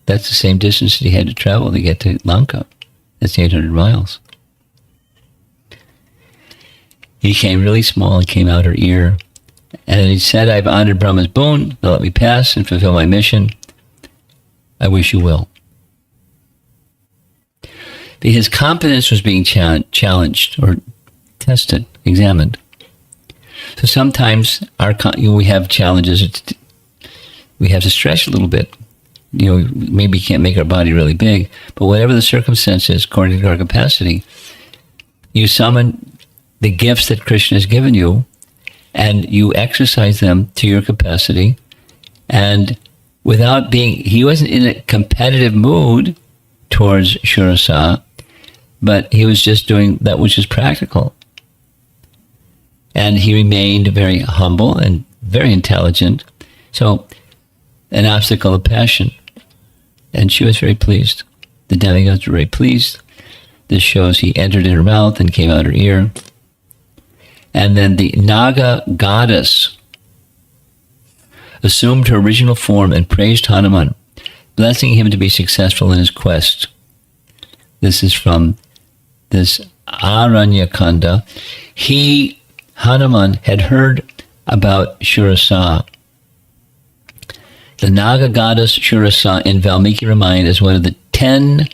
that's the same distance that he had to travel to get to Lanka. That's 800 miles. He came really small and came out her ear. And he said, I've honored Brahma's boon. Now let me pass and fulfill my mission. I wish you will. His competence was being challenged or tested, examined. So sometimes we have challenges. We have to stretch a little bit. Maybe we can't make our body really big, but whatever the circumstances, according to our capacity, you summon the gifts that Krishna has given you, and you exercise them to your capacity. And he wasn't in a competitive mood towards Shurasa, but he was just doing that which is practical. And he remained very humble and very intelligent. So, an obstacle of passion. And she was very pleased. The demigods were very pleased. This shows he entered in her mouth and came out her ear. And then the Naga goddess assumed her original form and praised Hanuman, blessing him to be successful in his quest. This is from this Aranyakanda. Hanuman had heard about Shurasa. The Naga goddess Shurasa in Valmiki Ramayana is one of the 10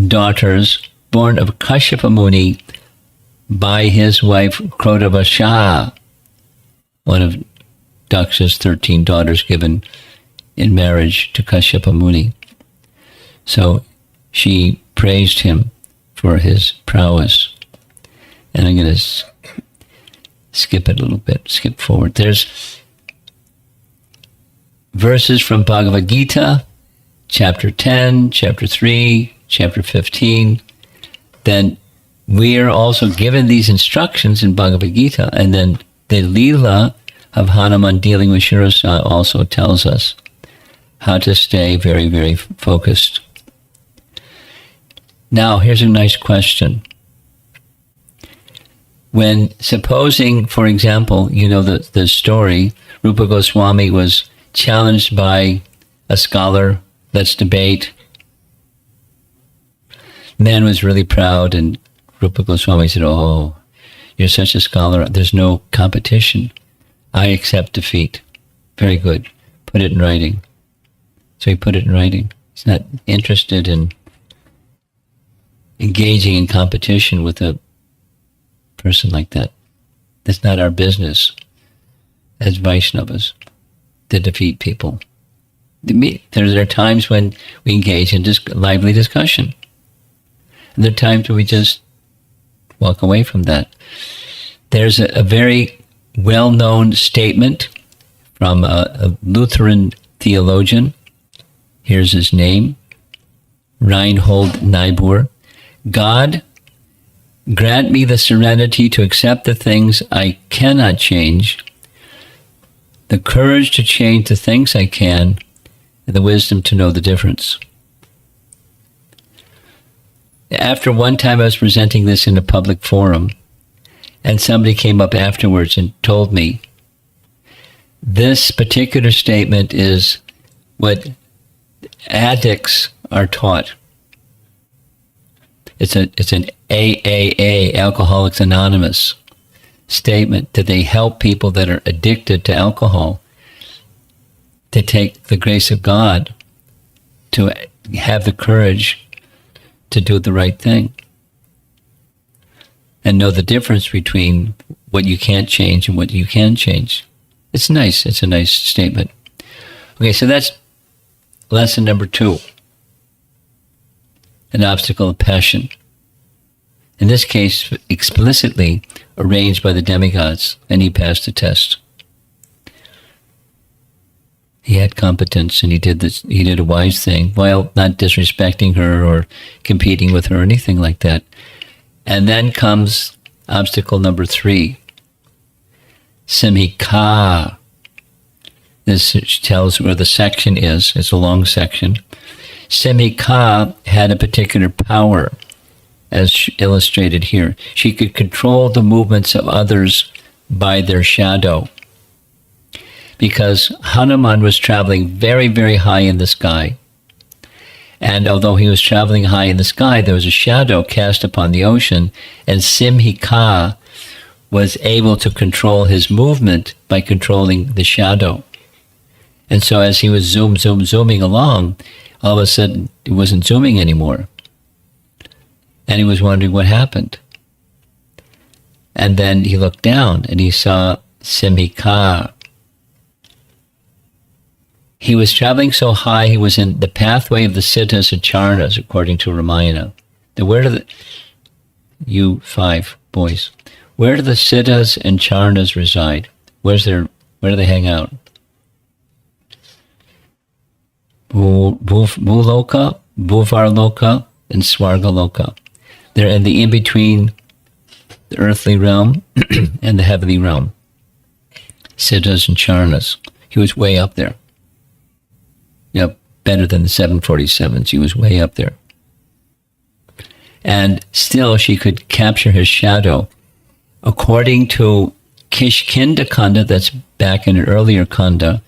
daughters born of Kashyapa Muni by his wife Krodavasha, one of Daksha's 13 daughters given in marriage to Kashyapa Muni. So she praised him for his prowess. And I'm going to skip it a little bit, skip forward. There's verses from Bhagavad Gita, chapter 10, chapter 3, chapter 15. Then we are also given these instructions in Bhagavad Gita, and then the Leela of Hanuman dealing with Shurasa also tells us how to stay very, very focused. Now, here's a nice question. When, supposing, for example, you know the story, Rupa Goswami was challenged by a scholar, let's debate. Man was really proud, and Rupa Goswami said, oh, you're such a scholar, there's no competition. I accept defeat. Very good. Put it in writing. So he put it in writing. He's not interested in engaging in competition with a person like that. That's not our business as Vaishnavas to defeat people. There are times when we engage in lively discussion. And there are times when we just walk away from that. There's a very well-known statement from a Lutheran theologian. Here's his name, Reinhold Niebuhr. God, grant me the serenity to accept the things I cannot change, the courage to change the things I can, and the wisdom to know the difference. After one time I was presenting this in a public forum, and somebody came up afterwards and told me, this particular statement is what addicts are taught. It's an AAA, Alcoholics Anonymous statement that they help people that are addicted to alcohol to take the grace of God, to have the courage to do the right thing and know the difference between what you can't change and what you can change. It's nice. It's a nice statement. Okay, so that's lesson number 2. An obstacle of passion. In this case, explicitly arranged by the demigods, and he passed the test. He had competence, and he did a wise thing, while not disrespecting her or competing with her or anything like that. And then comes obstacle number 3. Simhika. This tells where the section is. It's a long section. Simhika had a particular power, as illustrated here. She could control the movements of others by their shadow. Because Hanuman was traveling very, very high in the sky. And although he was traveling high in the sky, there was a shadow cast upon the ocean, and Simhika was able to control his movement by controlling the shadow. And so as he was zooming along, all of a sudden it wasn't zooming anymore. And he was wondering what happened. And then he looked down and he saw Simhika. He was traveling so high, he was in the pathway of the Siddhas and Charnas, according to Ramayana. Now, where do you 5 boys, where do the Siddhas and Charnas reside? Where do they hang out? Bhuloka, Bhuvarloka, and Swargaloka. They're in the in-between the earthly realm and the heavenly realm. Siddhas and Charnas. He was way up there. Yep, better than the 747s. He was way up there. And still she could capture his shadow. According to Kishkinda Kanda, that's back in an earlier Kanda,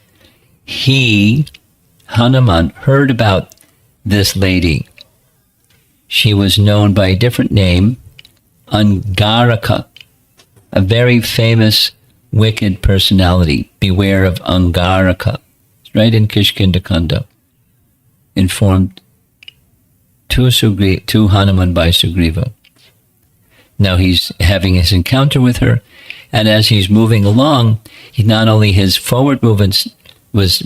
Hanuman, heard about this lady she was known by a different name, Angarika, a very famous wicked personality. Beware of Angarika. It's right in Kishkindakanda, informed to Hanuman by Sugriva. Now he's having his encounter with her, and as he's moving along, not only his forward movements was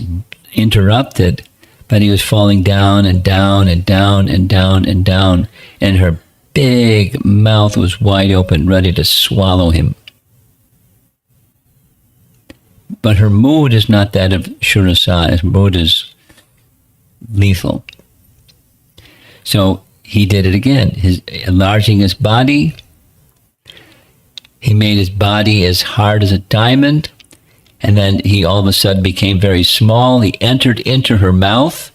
interrupted, but he was falling down and down and down and down and down, and her big mouth was wide open, ready to swallow him. But her mood is not that of Shurasa. Her mood is lethal. So he did it again, enlarging his body. He made his body as hard as a diamond, and then he all of a sudden became very small. He entered into her mouth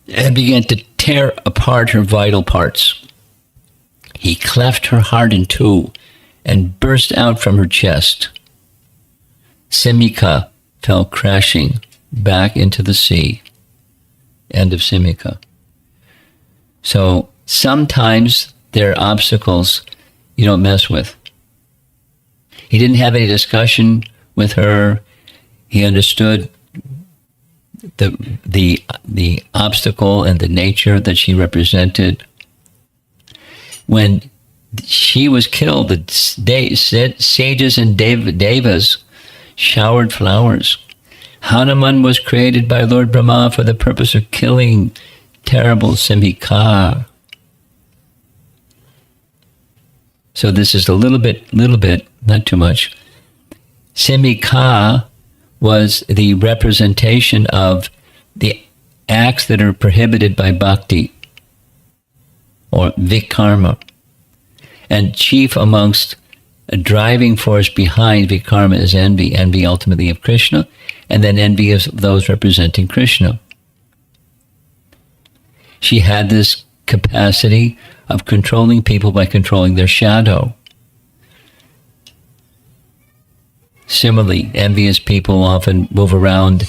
and began to tear apart her vital parts. He cleft her heart in two and burst out from her chest. Simika fell crashing back into the sea. End of Simika. So sometimes there are obstacles you don't mess with. He didn't have any discussion with her. He understood the obstacle and the nature that she represented. When she was killed, the sages and devas showered flowers. Hanuman was created by Lord Brahma for the purpose of killing terrible Simhika. So this is a little bit, not too much. Simhika was the representation of the acts that are prohibited by bhakti, or vikarma. And chief amongst a driving force behind vikarma is envy ultimately of Krishna, and then envy of those representing Krishna. She had this capacity of controlling people by controlling their shadow. Similarly, envious people often move around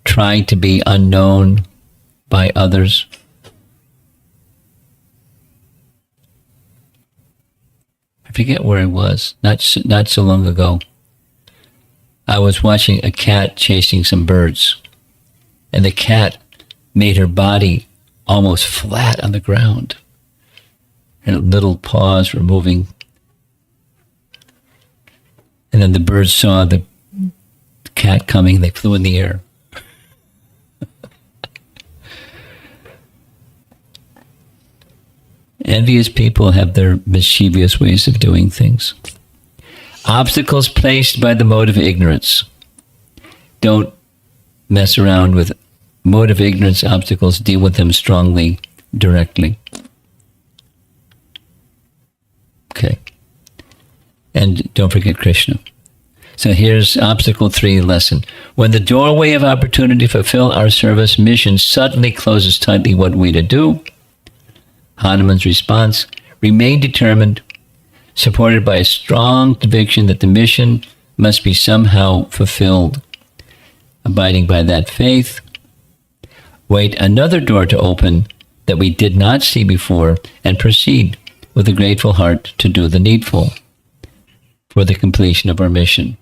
trying to be unknown by others. I forget where I was, not so long ago. I was watching a cat chasing some birds, and the cat made her body almost flat on the ground, and her little paws were moving. And then the birds saw the cat coming, they flew in the air. Envious people have their mischievous ways of doing things. Obstacles placed by the mode of ignorance. Don't mess around with mode of ignorance obstacles. Deal with them strongly, directly. Okay. And don't forget Krishna. So here's obstacle 3 lesson. When the doorway of opportunity to fulfill our service mission suddenly closes tightly, what are we to do? Hanuman's response: remain determined, supported by a strong conviction that the mission must be somehow fulfilled. Abiding by that faith, wait another door to open that we did not see before, and proceed with a grateful heart to do the needful for the completion of our mission.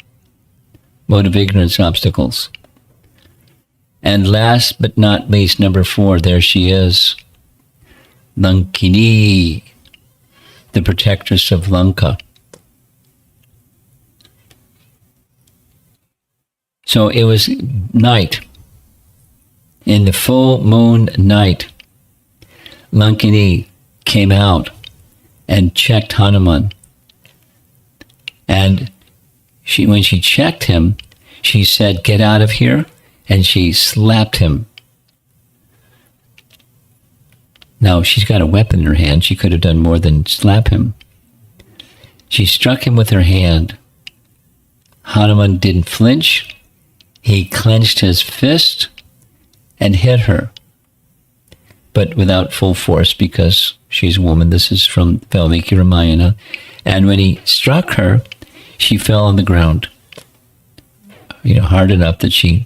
Mode of ignorance obstacles. And last but not least, number 4, there she is. Lankini, the protectress of Lanka. So it was night. In the full moon night, Lankini came out and checked Hanuman. And when she checked him, she said, "Get out of here," and she slapped him. Now, she's got a weapon in her hand. She could have done more than slap him. She struck him with her hand. Hanuman didn't flinch. He clenched his fist and hit her, but without full force because she's a woman. This is from Valmiki Ramayana. And when he struck her, she fell on the ground, hard enough that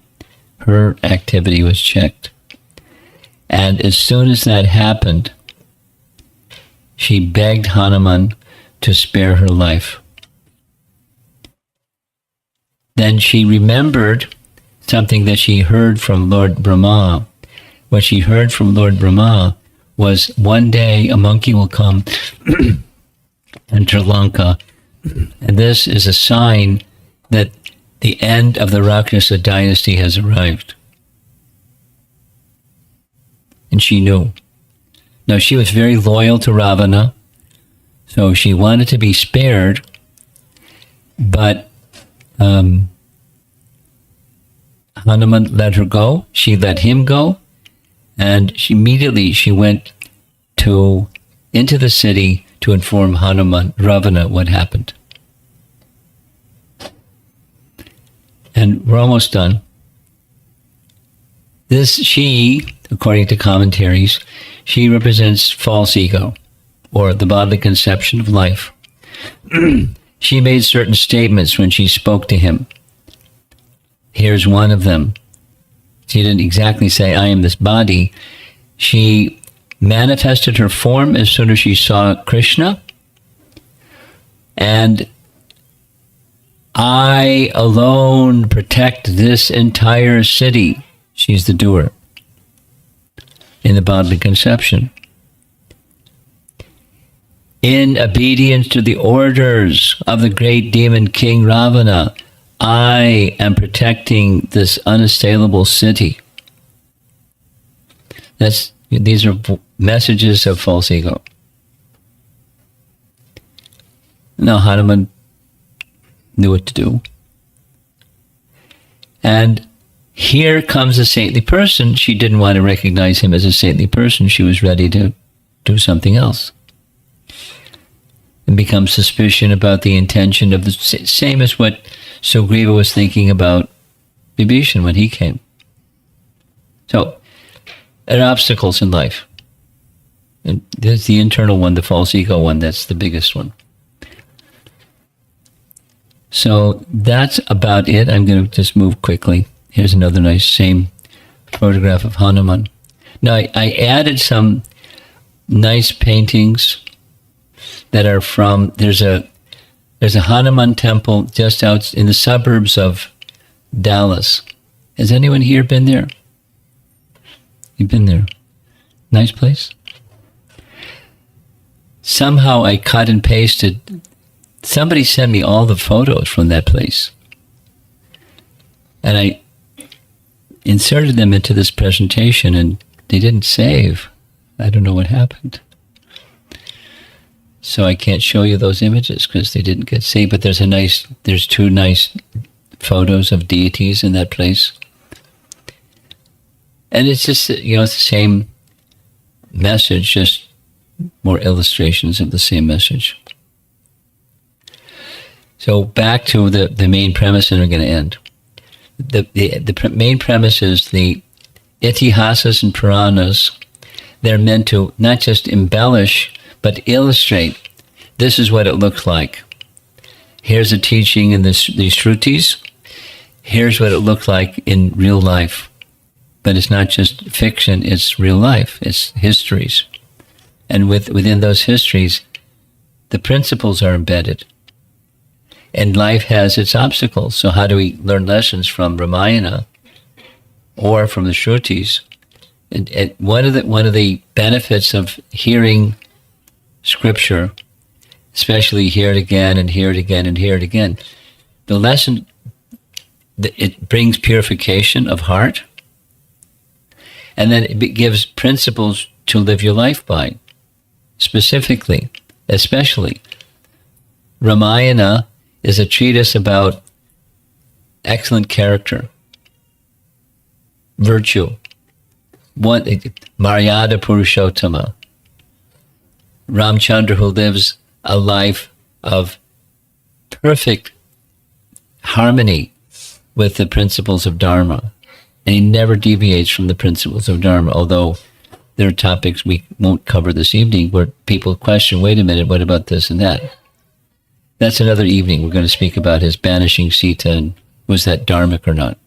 her activity was checked. And as soon as that happened, she begged Hanuman to spare her life. Then she remembered something that she heard from Lord Brahma. What she heard from Lord Brahma was, one day a monkey will come enter Lanka, and this is a sign that the end of the Rakshasa dynasty has arrived. And she knew. Now, she was very loyal to Ravana, so she wanted to be spared, but Hanuman let her go. She let him go, and she immediately went into the city to inform Ravana what happened. And we're almost done. She, according to commentaries, she represents false ego, or the bodily conception of life. She made certain statements when she spoke to him. Here's one of them. She didn't exactly say, I am this body. She manifested her form as soon as she saw Krishna. And I alone protect this entire city. She's the doer in the bodily conception. In obedience to the orders of the great demon king Ravana, I am protecting this unassailable city. These are messages of false ego. Now Hanuman knew what to do. And here comes a saintly person. She didn't want to recognize him as a saintly person. She was ready to do something else. And become suspicious about the intention of the same as what Sugriva was thinking about Vibhishan when he came. So, there are obstacles in life. And there's the internal one, the false ego one, that's the biggest one. So that's about it. I'm going to just move quickly. Here's another nice same photograph of Hanuman. Now, I added some nice paintings that are from, there's a Hanuman temple just out in the suburbs of Dallas. Has anyone here been there? You've been there. Nice place. Somehow I cut and pasted. Somebody sent me all the photos from that place. And I inserted them into this presentation and they didn't save. I don't know what happened. So I can't show you those images because they didn't get saved. But there's two nice photos of deities in that place. And it's just, it's the same message, just more illustrations of the same message. So back to the main premise, and we're going to end. The main premise is the Itihasas and Puranas. They're meant to not just embellish, but illustrate. This is what it looks like. Here's a teaching in these Shrutis. Here's what it looked like in real life. But it's not just fiction, it's real life. It's histories. And within those histories, the principles are embedded. And life has its obstacles. So how do we learn lessons from Ramayana or from the Shrutis? And one of the benefits of hearing Scripture, especially hear it again and hear it again and hear it again, the lesson, it brings purification of heart, and then it gives principles to live your life by. Specifically, especially, Ramayana is a treatise about excellent character, virtue, Maryada Purushottama, Ramchandra, who lives a life of perfect harmony with the principles of Dharma. And he never deviates from the principles of Dharma, although there are topics we won't cover this evening where people question, wait a minute, what about this and that? That's another evening. We're going to speak about his banishing Sita and was that dharmic or not.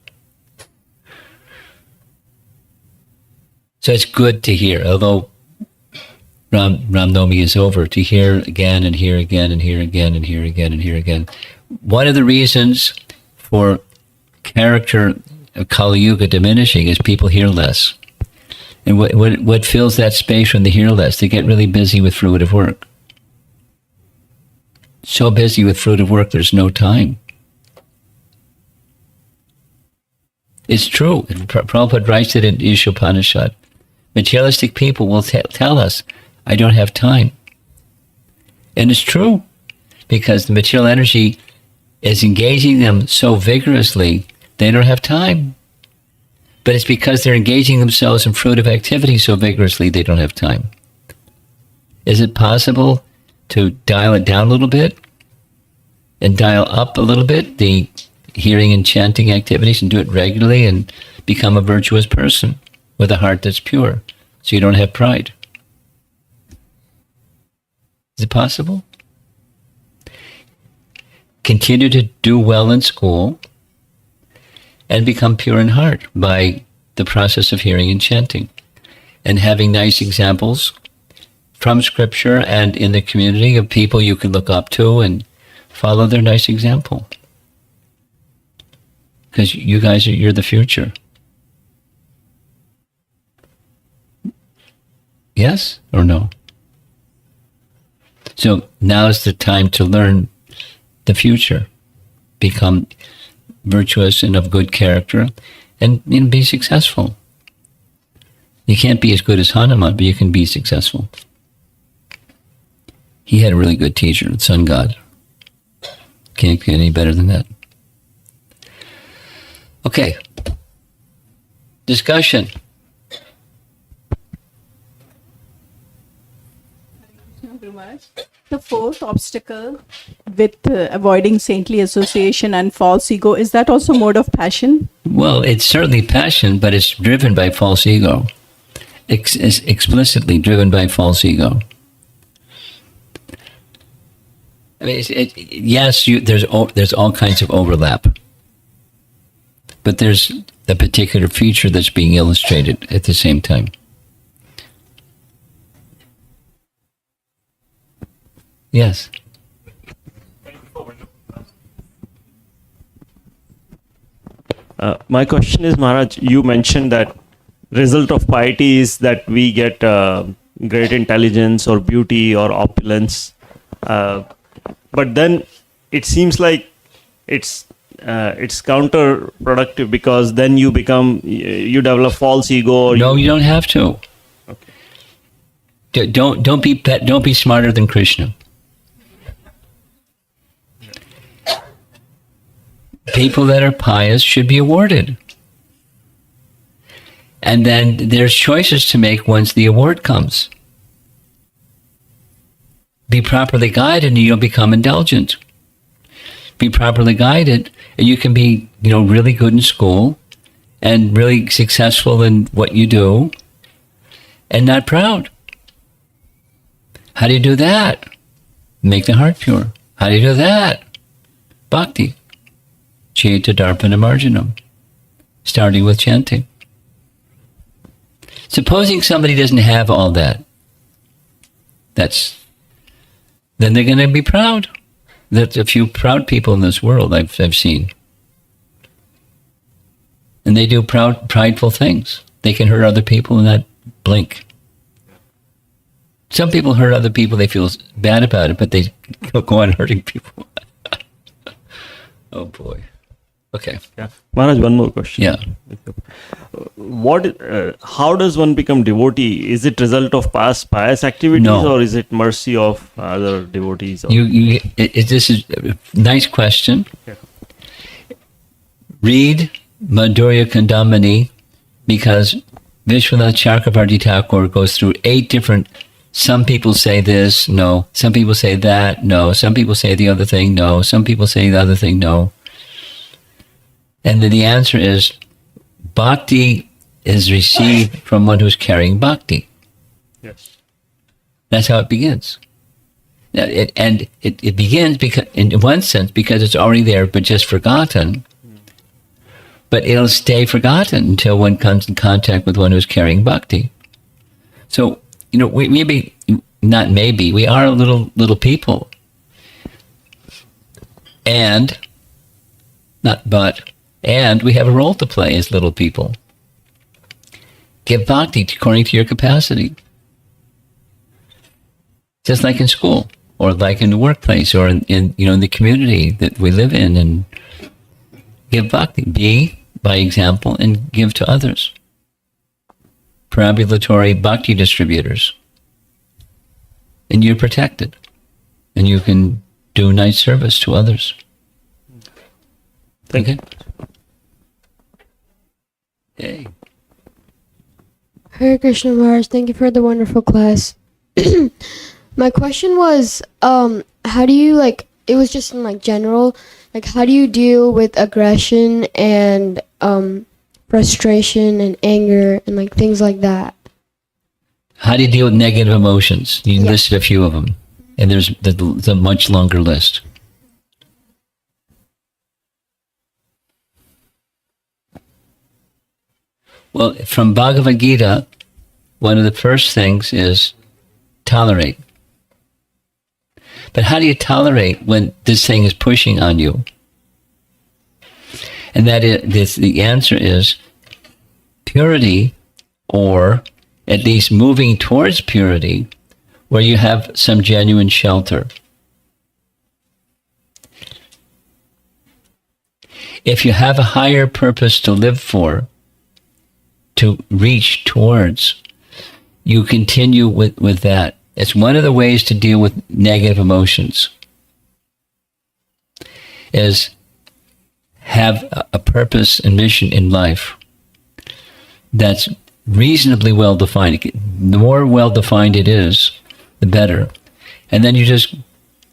So it's good to hear, although Ram Navami is over, to hear again and hear again and hear again and hear again and hear again. One of the reasons for character of Kali Yuga diminishing is people hear less. And what fills that space when they hear less? They get really busy with fruitive work. So busy with fruitive work, there's no time. It's true. Prabhupada writes it in Ishopanishad. Materialistic people will tell us, I don't have time. And it's true, because the material energy is engaging them so vigorously, they don't have time. But it's because they're engaging themselves in fruitive activity so vigorously, they don't have time. Is it possible to dial it down a little bit and dial up a little bit the hearing and chanting activities, and do it regularly and become a virtuous person with a heart that's pure, so you don't have pride? Is it possible? Continue to do well in school and become pure in heart by the process of hearing and chanting, and having nice examples from Scripture and in the community of people you can look up to and follow their nice example. Because you guys, you're the future. Yes or no? So now is the time to learn the future. Become virtuous and of good character, and be successful. You can't be as good as Hanuman, but you can be successful. He had a really good teacher, the sun god. Can't get any better than that. Okay. Discussion. The fourth obstacle with avoiding saintly association and false ego, is that also mode of passion? Well, it's certainly passion, but it's driven by false ego. It's explicitly driven by false ego. I mean, yes, there's all kinds of overlap, but there's the particular feature that's being illustrated at the same time. Yes. My question is, Maharaj, you mentioned that result of piety is that we get great intelligence or beauty or opulence, but then it seems like it's counterproductive, because then you develop false ego. No, you don't have to. Okay. Don't be smarter than Krishna. People that are pious should be awarded. And then there's choices to make once the award comes. Be properly guided and you don't become indulgent. Be properly guided and you can be, really good in school and really successful in what you do and not proud. How do you do that? Make the heart pure. How do you do that? Bhakti. Chaita Darpana Marjanam. Starting with chanting. Supposing somebody doesn't have all that, then they're going to be proud. There's a few proud people in this world I've seen. And they do prideful things. They can hurt other people and not blink. Some people hurt other people, they feel bad about it, but they go on hurting people. Oh boy. Okay. Yeah. Maharaj, one more question. Yeah. How does one become devotee? Is it result of past pious activities, or is it mercy of other devotees? This is a nice question. Yeah. Read Madhurya Kandamani, because Vishwanath Chakravarti Thakur goes through 8 different. Some people say this, no. Some people say that, no. Some people say the other thing, no. Some people say the other thing, no. And then the answer is, bhakti is received from one who's carrying bhakti. Yes. That's how it begins. It begins because, in one sense, because it's already there, but just forgotten. But it'll stay forgotten until one comes in contact with one who's carrying bhakti. So we maybe, not maybe, we are little people. And, not but, and we have a role to play as little people. Give bhakti according to your capacity. Just like in school, or like in the workplace, or in the community that we live in, and give bhakti. Be by example and give to others. Perambulatory bhakti distributors. And you're protected. And you can do nice service to others. Thank you. Yay. Hare Krishna Maharaj, thank you for the wonderful class. My question was, how do you it was just in general, how do you deal with aggression and frustration and anger and things like that? How do you deal with negative emotions? You Yeah. listed a few of them, and there's a much longer list. Well, from Bhagavad Gita, one of the first things is tolerate. But how do you tolerate when this thing is pushing on you? And the answer is purity, or at least moving towards purity, where you have some genuine shelter. If you have a higher purpose to live for, to reach towards, you continue with that. It's one of the ways to deal with negative emotions, is have a purpose and mission in life that's reasonably well defined. The more well defined it is, the better. And then you just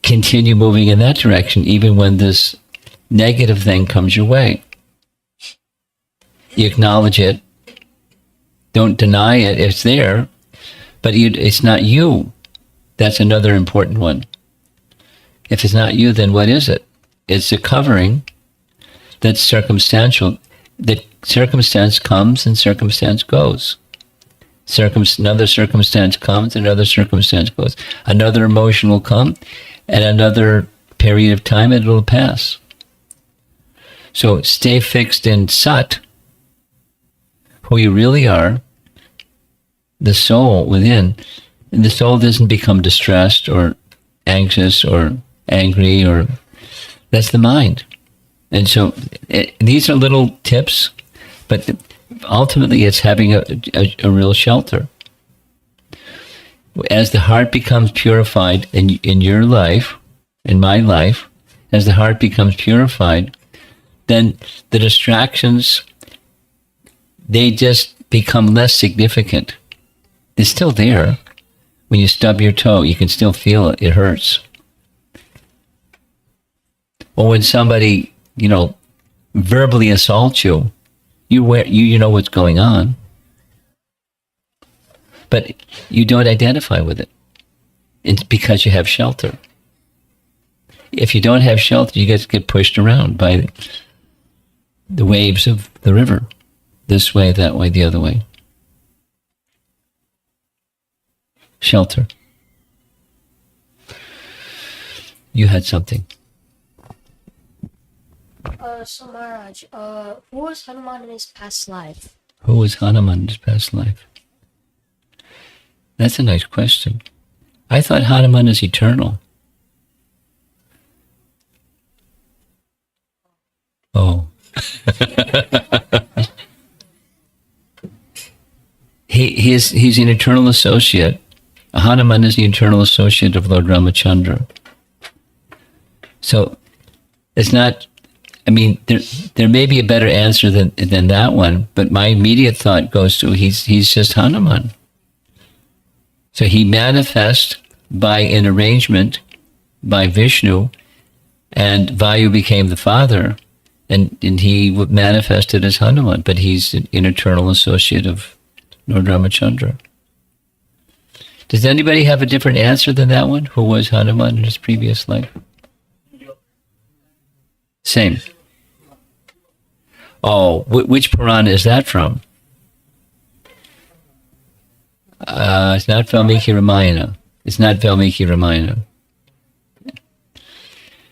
continue moving in that direction, even when this negative thing comes your way. You acknowledge it. Don't deny it. It's there, but it's not you. That's another important one. If it's not you, then what is it? It's a covering that's circumstantial. That circumstance comes and circumstance goes. Another circumstance comes and another circumstance goes. Another emotion will come, and another period of time and it'll pass. So stay fixed in Sat, who you really are, the soul within. And the soul doesn't become distressed or anxious or angry, or that's the mind. And so these are little tips, but ultimately it's having a real shelter. As the heart becomes purified in your life, in my life, as the heart becomes purified, then the distractions, they just become less significant. They're still there. When you stub your toe, you can still feel it. It hurts. Or when somebody, verbally assaults you, you know what's going on, but you don't identify with it. It's because you have shelter. If you don't have shelter, you get pushed around by the waves of the river, this way, that way, the other way. Shelter. You had something. So Maharaj, who was Hanuman in his past life? Who was Hanuman in his past life? That's a nice question. I thought Hanuman is eternal. Oh. He's an eternal associate. Hanuman is the eternal associate of Lord Ramachandra. So it's not, there may be a better answer than that one, but my immediate thought goes to he's just Hanuman. So he manifests by an arrangement by Vishnu, and Vayu became the father, and he manifested as Hanuman, but he's an eternal associate of Lord Ramachandra. Does anybody have a different answer than that one? Who was Hanuman in his previous life? Same. Oh, which Purana is that from? It's not Valmiki Ramayana. It's not Valmiki Ramayana.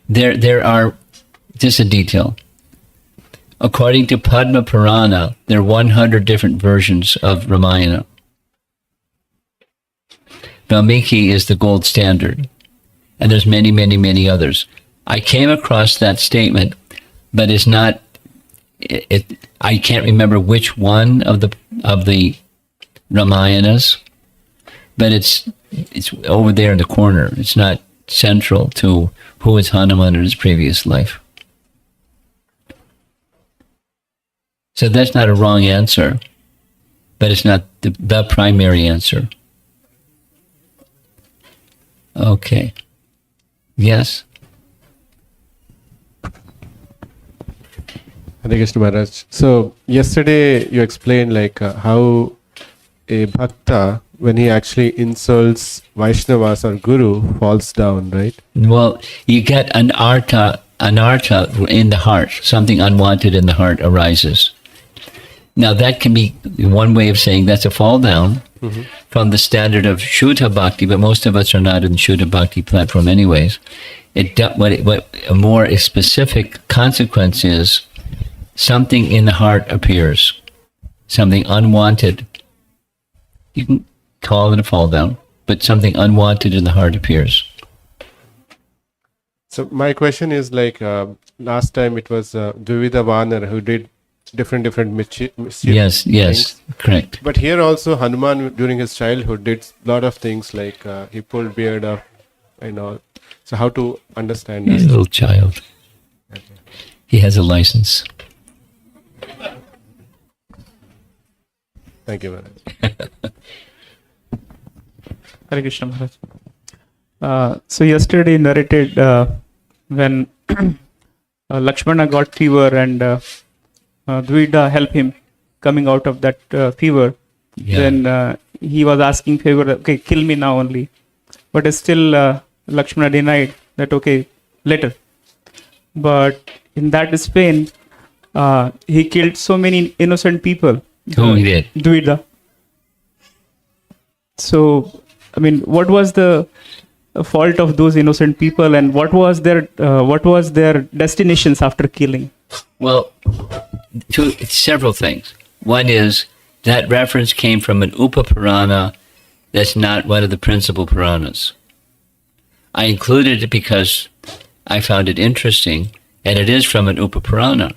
There are, just a detail. According to Padma Purana, there are 100 different versions of Ramayana. Valmiki is the gold standard, and there's many, many, many others. I came across that statement, but it's not. I can't remember which one of the Ramayanas, but it's over there in the corner. It's not central to who is Hanuman in his previous life. So that's not a wrong answer, but it's not the primary answer. Okay. Yes? Hare Krishna Maharaj. So yesterday you explained like how a bhakta, when he actually insults Vaishnavas or Guru, falls down, right? Well, you get an artha in the heart. Something unwanted in the heart arises. Now that can be one way of saying that's a fall down from the standard of Shuddha Bhakti, but most of us are not in the Shuddha Bhakti platform anyways. What a more specific consequence is, something in the heart appears, something unwanted. You can call it a fall down, but something unwanted in the heart appears. So my question is like last time it was Dvivida Vanar who did different mischief Yes, things. correct. But here also Hanuman during his childhood did a lot of things like he pulled beard up and all. So how to understand He's a that? little child. He has a license. Thank you, Maharaj. Hare Krishna Maharaj. So yesterday narrated when Lakshmana got fever and Dvida helped him coming out of that fever. Yeah. Then he was asking favor, okay, kill me now only. But still Lakshmana denied that, okay, later. But in that pain, he killed so many innocent people. Who he did? Dvida. So, I mean, what was the fault of those innocent people, and what was their destinations after killing? Well, several things. One is that reference came from an Upa Purana that's not one of the principal Puranas. I included it because I found it interesting, and it is from an Upa Purana.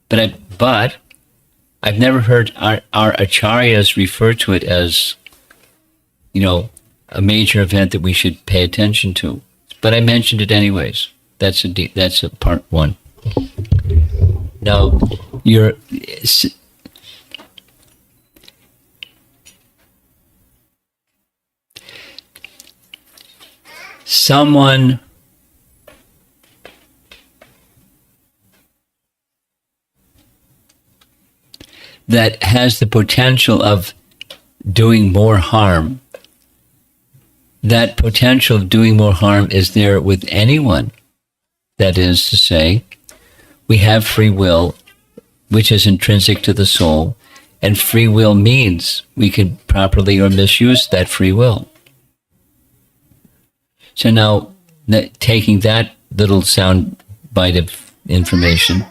But I've never heard our acharyas refer to it as, a major event that we should pay attention to. But I mentioned it anyways. That's a part one. Now, someone that has the potential of doing more harm, that potential of doing more harm is there with anyone. That is to say, we have free will, which is intrinsic to the soul, and free will means we can properly or misuse that free will. So now, taking that little sound bite of information,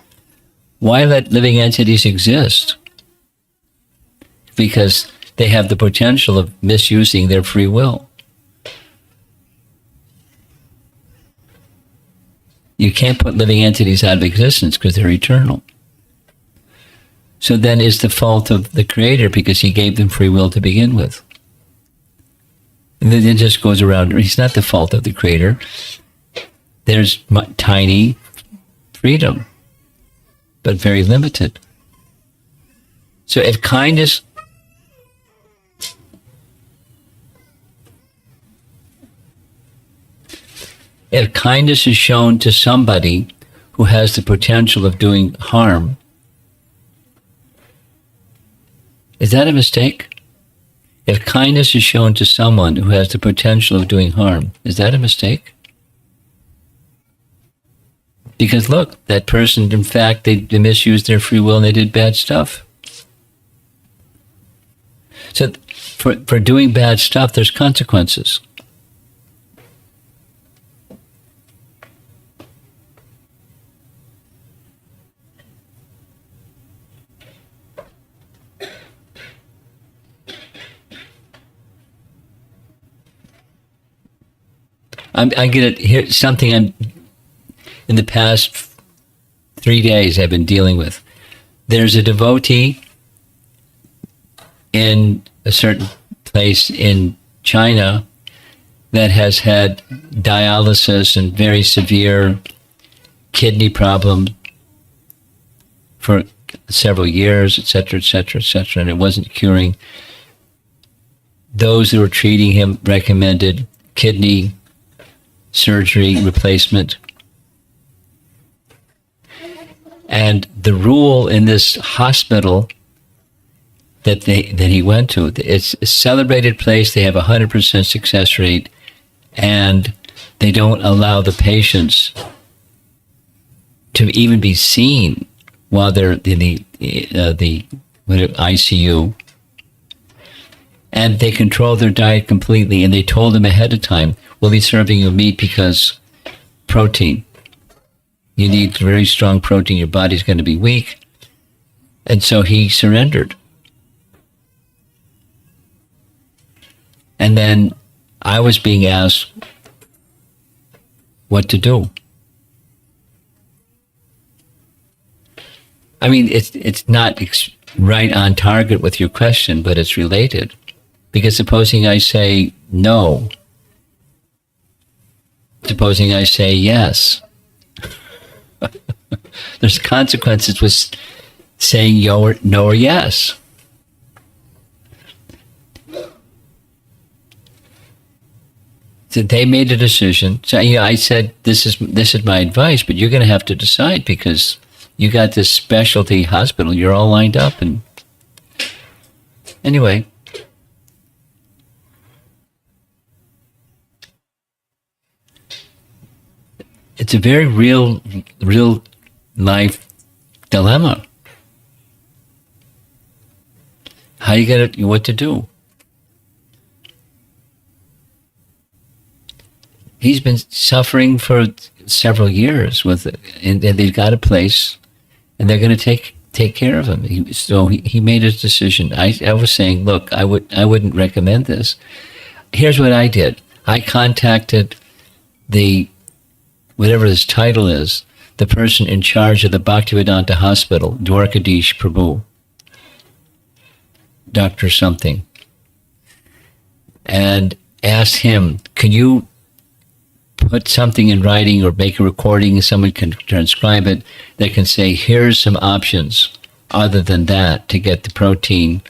why let living entities exist? Because they have the potential of misusing their free will. You can't put living entities out of existence because they're eternal. So then it's the fault of the Creator because he gave them free will to begin with. And then it just goes around. It's not the fault of the Creator. There's tiny freedom, but very limited. So if kindness is shown to somebody who has the potential of doing harm, is that a mistake? If kindness is shown to someone who has the potential of doing harm, is that a mistake? Because look, that person, in fact, they misused their free will and they did bad stuff. So for doing bad stuff, there's consequences. I'm going to hear something in the past 3 days I've been dealing with. There's a devotee in a certain place in China that has had dialysis and very severe kidney problem for several years, et cetera, et cetera, et cetera, and it wasn't curing. Those who were treating him recommended kidney surgery replacement. And the rule in this hospital that he went to, it's a celebrated place. They have 100% success rate, and they don't allow the patients to even be seen while they're in the ICU. And they control their diet completely. And they told him ahead of time, we'll be serving you meat because protein. You need very strong protein. Your body's going to be weak. And so he surrendered. And then I was being asked what to do. I mean, it's not right on target with your question, but it's related. Because supposing I say no, supposing I say yes, there's consequences with saying no or yes. So they made a decision. So I said, this is my advice, but you're going to have to decide because you got this specialty hospital. You're all lined up. And anyway, it's a very real life dilemma. How you get it? What to do? He's been suffering for several years with it, and they've got a place, and they're going to take care of him. So he made his decision. I was saying, look, I wouldn't recommend this. Here's what I did. I contacted whatever his title is, the person in charge of the Bhaktivedanta Hospital, Dwarkadish Prabhu, Dr. something, and asked him, can you put something in writing or make a recording, someone can transcribe it, that can say, here's some options other than that to get the protein.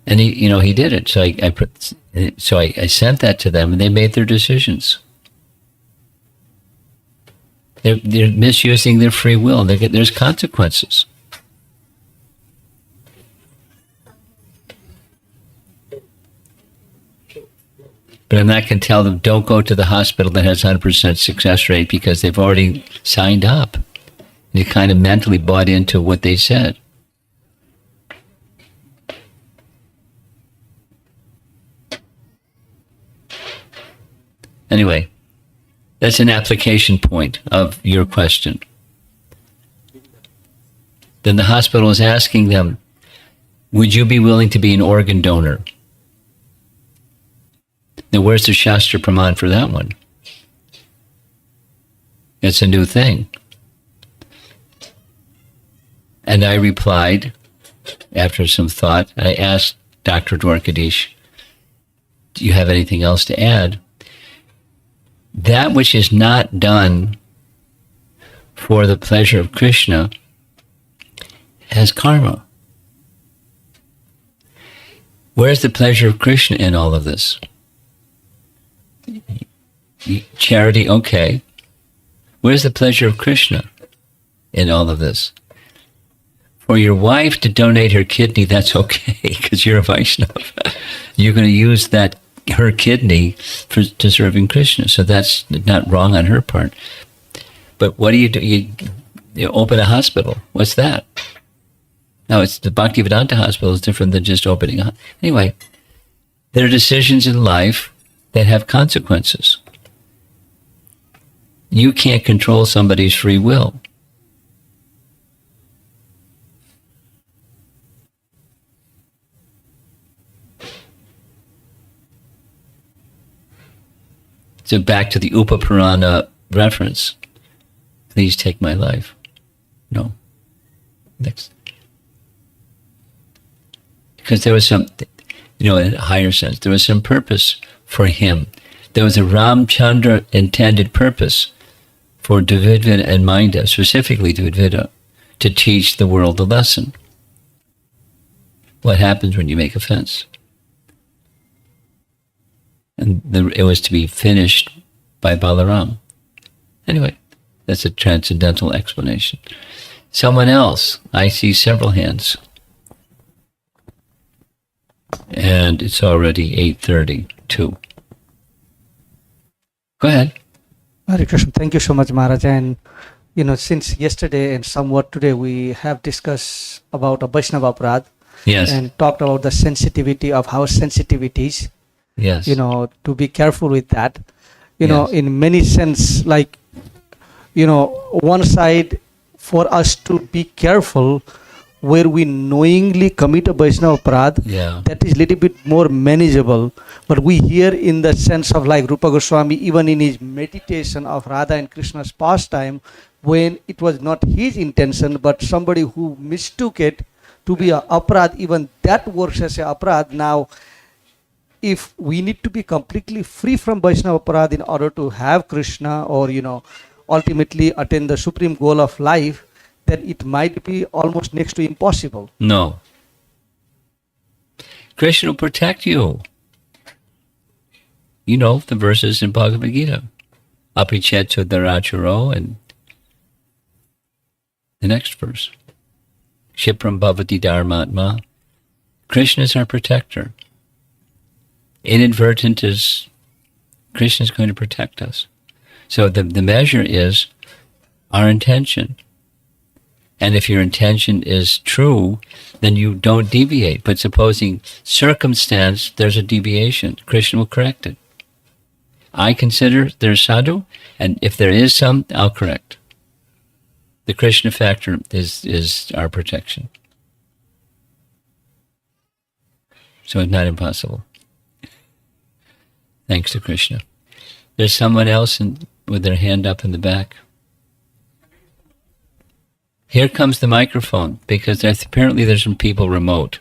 And he did it. So I sent that to them and they made their decisions. They're misusing their free will. There's consequences. But I'm not going to tell them, don't go to the hospital that has 100% success rate because they've already signed up. They kind of mentally bought into what they said. Anyway, that's an application point of your question. Then the hospital is asking them, would you be willing to be an organ donor? Now, where's the Shastra Praman for that one? It's a new thing. And I replied, after some thought, I asked Dr. Dwarkadish, do you have anything else to add? That which is not done for the pleasure of Krishna has karma. Where's the pleasure of Krishna in all of this? Charity, okay. Where's the pleasure of Krishna in all of this? For your wife to donate her kidney, that's okay, because you're a Vaishnava. You're going to use her kidney to serving Krishna, so that's not wrong on her part. But what do? You open a hospital. What's that? Now, it's the Bhaktivedanta Hospital is different than just opening a... Anyway, there are decisions in life that have consequences. You can't control somebody's free will. So back to the Upapurana reference. Please take my life. No. Next. Because there was some, in a higher sense, there was some purpose for him. There was a Ramchandra intended purpose for Dvidvida and Minda, specifically Dvidvida, to teach the world the lesson. What happens when you make a fence? And it was to be finished by Balaram. Anyway, that's a transcendental explanation. Someone else. I see several hands. And it's already 8:32. Go ahead. Hare Krishna. Thank you so much, Maharaj. And, since yesterday and somewhat today, we have discussed about a Vaishnava Aparadh Yes. and talked about the sensitivity of how sensitivities, Yes. to be careful with that. Yes. In many sense, like, one side for us to be careful where we knowingly commit a Vaishnava Aparadh, Yeah. that is little bit more manageable. But we hear in the sense of like Rupa Goswami, even in his meditation of Radha and Krishna's pastime, when it was not his intention, but somebody who mistook it to be a aparadh, even that works as a aparadh. Now, if we need to be completely free from Vaishnava aparadh in order to have Krishna or, ultimately attain the supreme goal of life, then it might be almost next to impossible. No. Krishna will protect you. You know the verses in Bhagavad Gita. Apicheto daracharo, and the next verse. Shipram bhavati dharmatma. Krishna is our protector. Inadvertent is Krishna is going to protect us. So the measure is our intention. And if your intention is true, then you don't deviate. But supposing circumstance, there's a deviation, Krishna will correct it. I consider there's sadhu, and if there is some, I'll correct. The Krishna factor is our protection. So it's not impossible. Thanks to Krishna. There's someone else with their hand up in the back. Here comes the microphone, because apparently there's some people remote.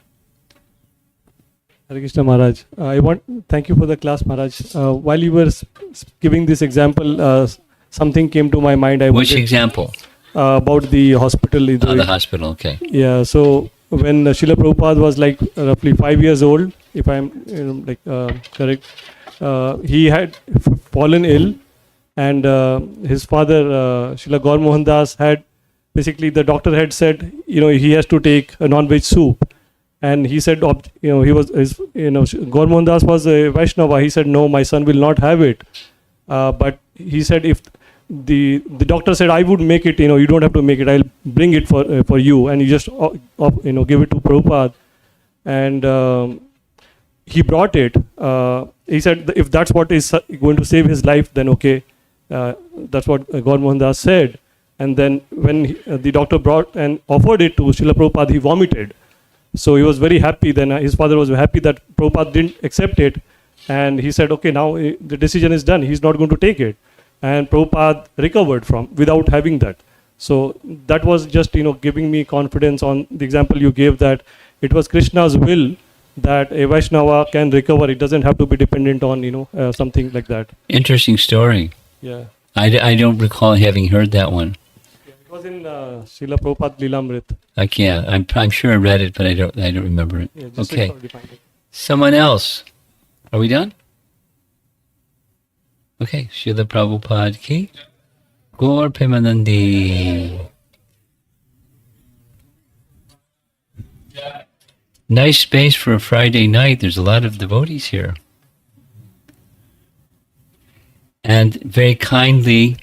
Hare Krishna Maharaj. Thank you for the class, Maharaj. While you were giving this example, something came to my mind. Which example? About the hospital. The hospital, okay. Yeah, so when Srila Prabhupada was like roughly 5 years old, if I'm correct, he had fallen ill, and his father, Srila Gaur Mohan Das, had basically, the doctor had said, he has to take a non-veg soup. And he said, Gaur Mohan Das was a Vaishnava. He said, no, my son will not have it. But he said, if the doctor said, I would make it, you don't have to make it. I'll bring it for you. And you just, give it to Prabhupada. And he brought it. He said, if that's what is going to save his life, then okay. That's what Gaur Mohan Das said. And then when the doctor brought and offered it to Srila Prabhupada, he vomited. So he was very happy. Then his father was happy that Prabhupada didn't accept it. And he said, okay, now the decision is done. He's not going to take it. And Prabhupada recovered without having that. So that was just, giving me confidence on the example you gave, that it was Krishna's will that a Vaishnava can recover. It doesn't have to be dependent on, something like that. Interesting story. Yeah. I don't recall having heard that one. It was in Srila Prabhupada Lilamrit. I can't. I'm sure I read it, but I don't remember it. Yeah, just Okay. find it. Someone else. Are we done? Okay. Srila Prabhupada ki. Gaur Premanandi. Nice space for a Friday night. There's a lot of devotees here. And very kindly,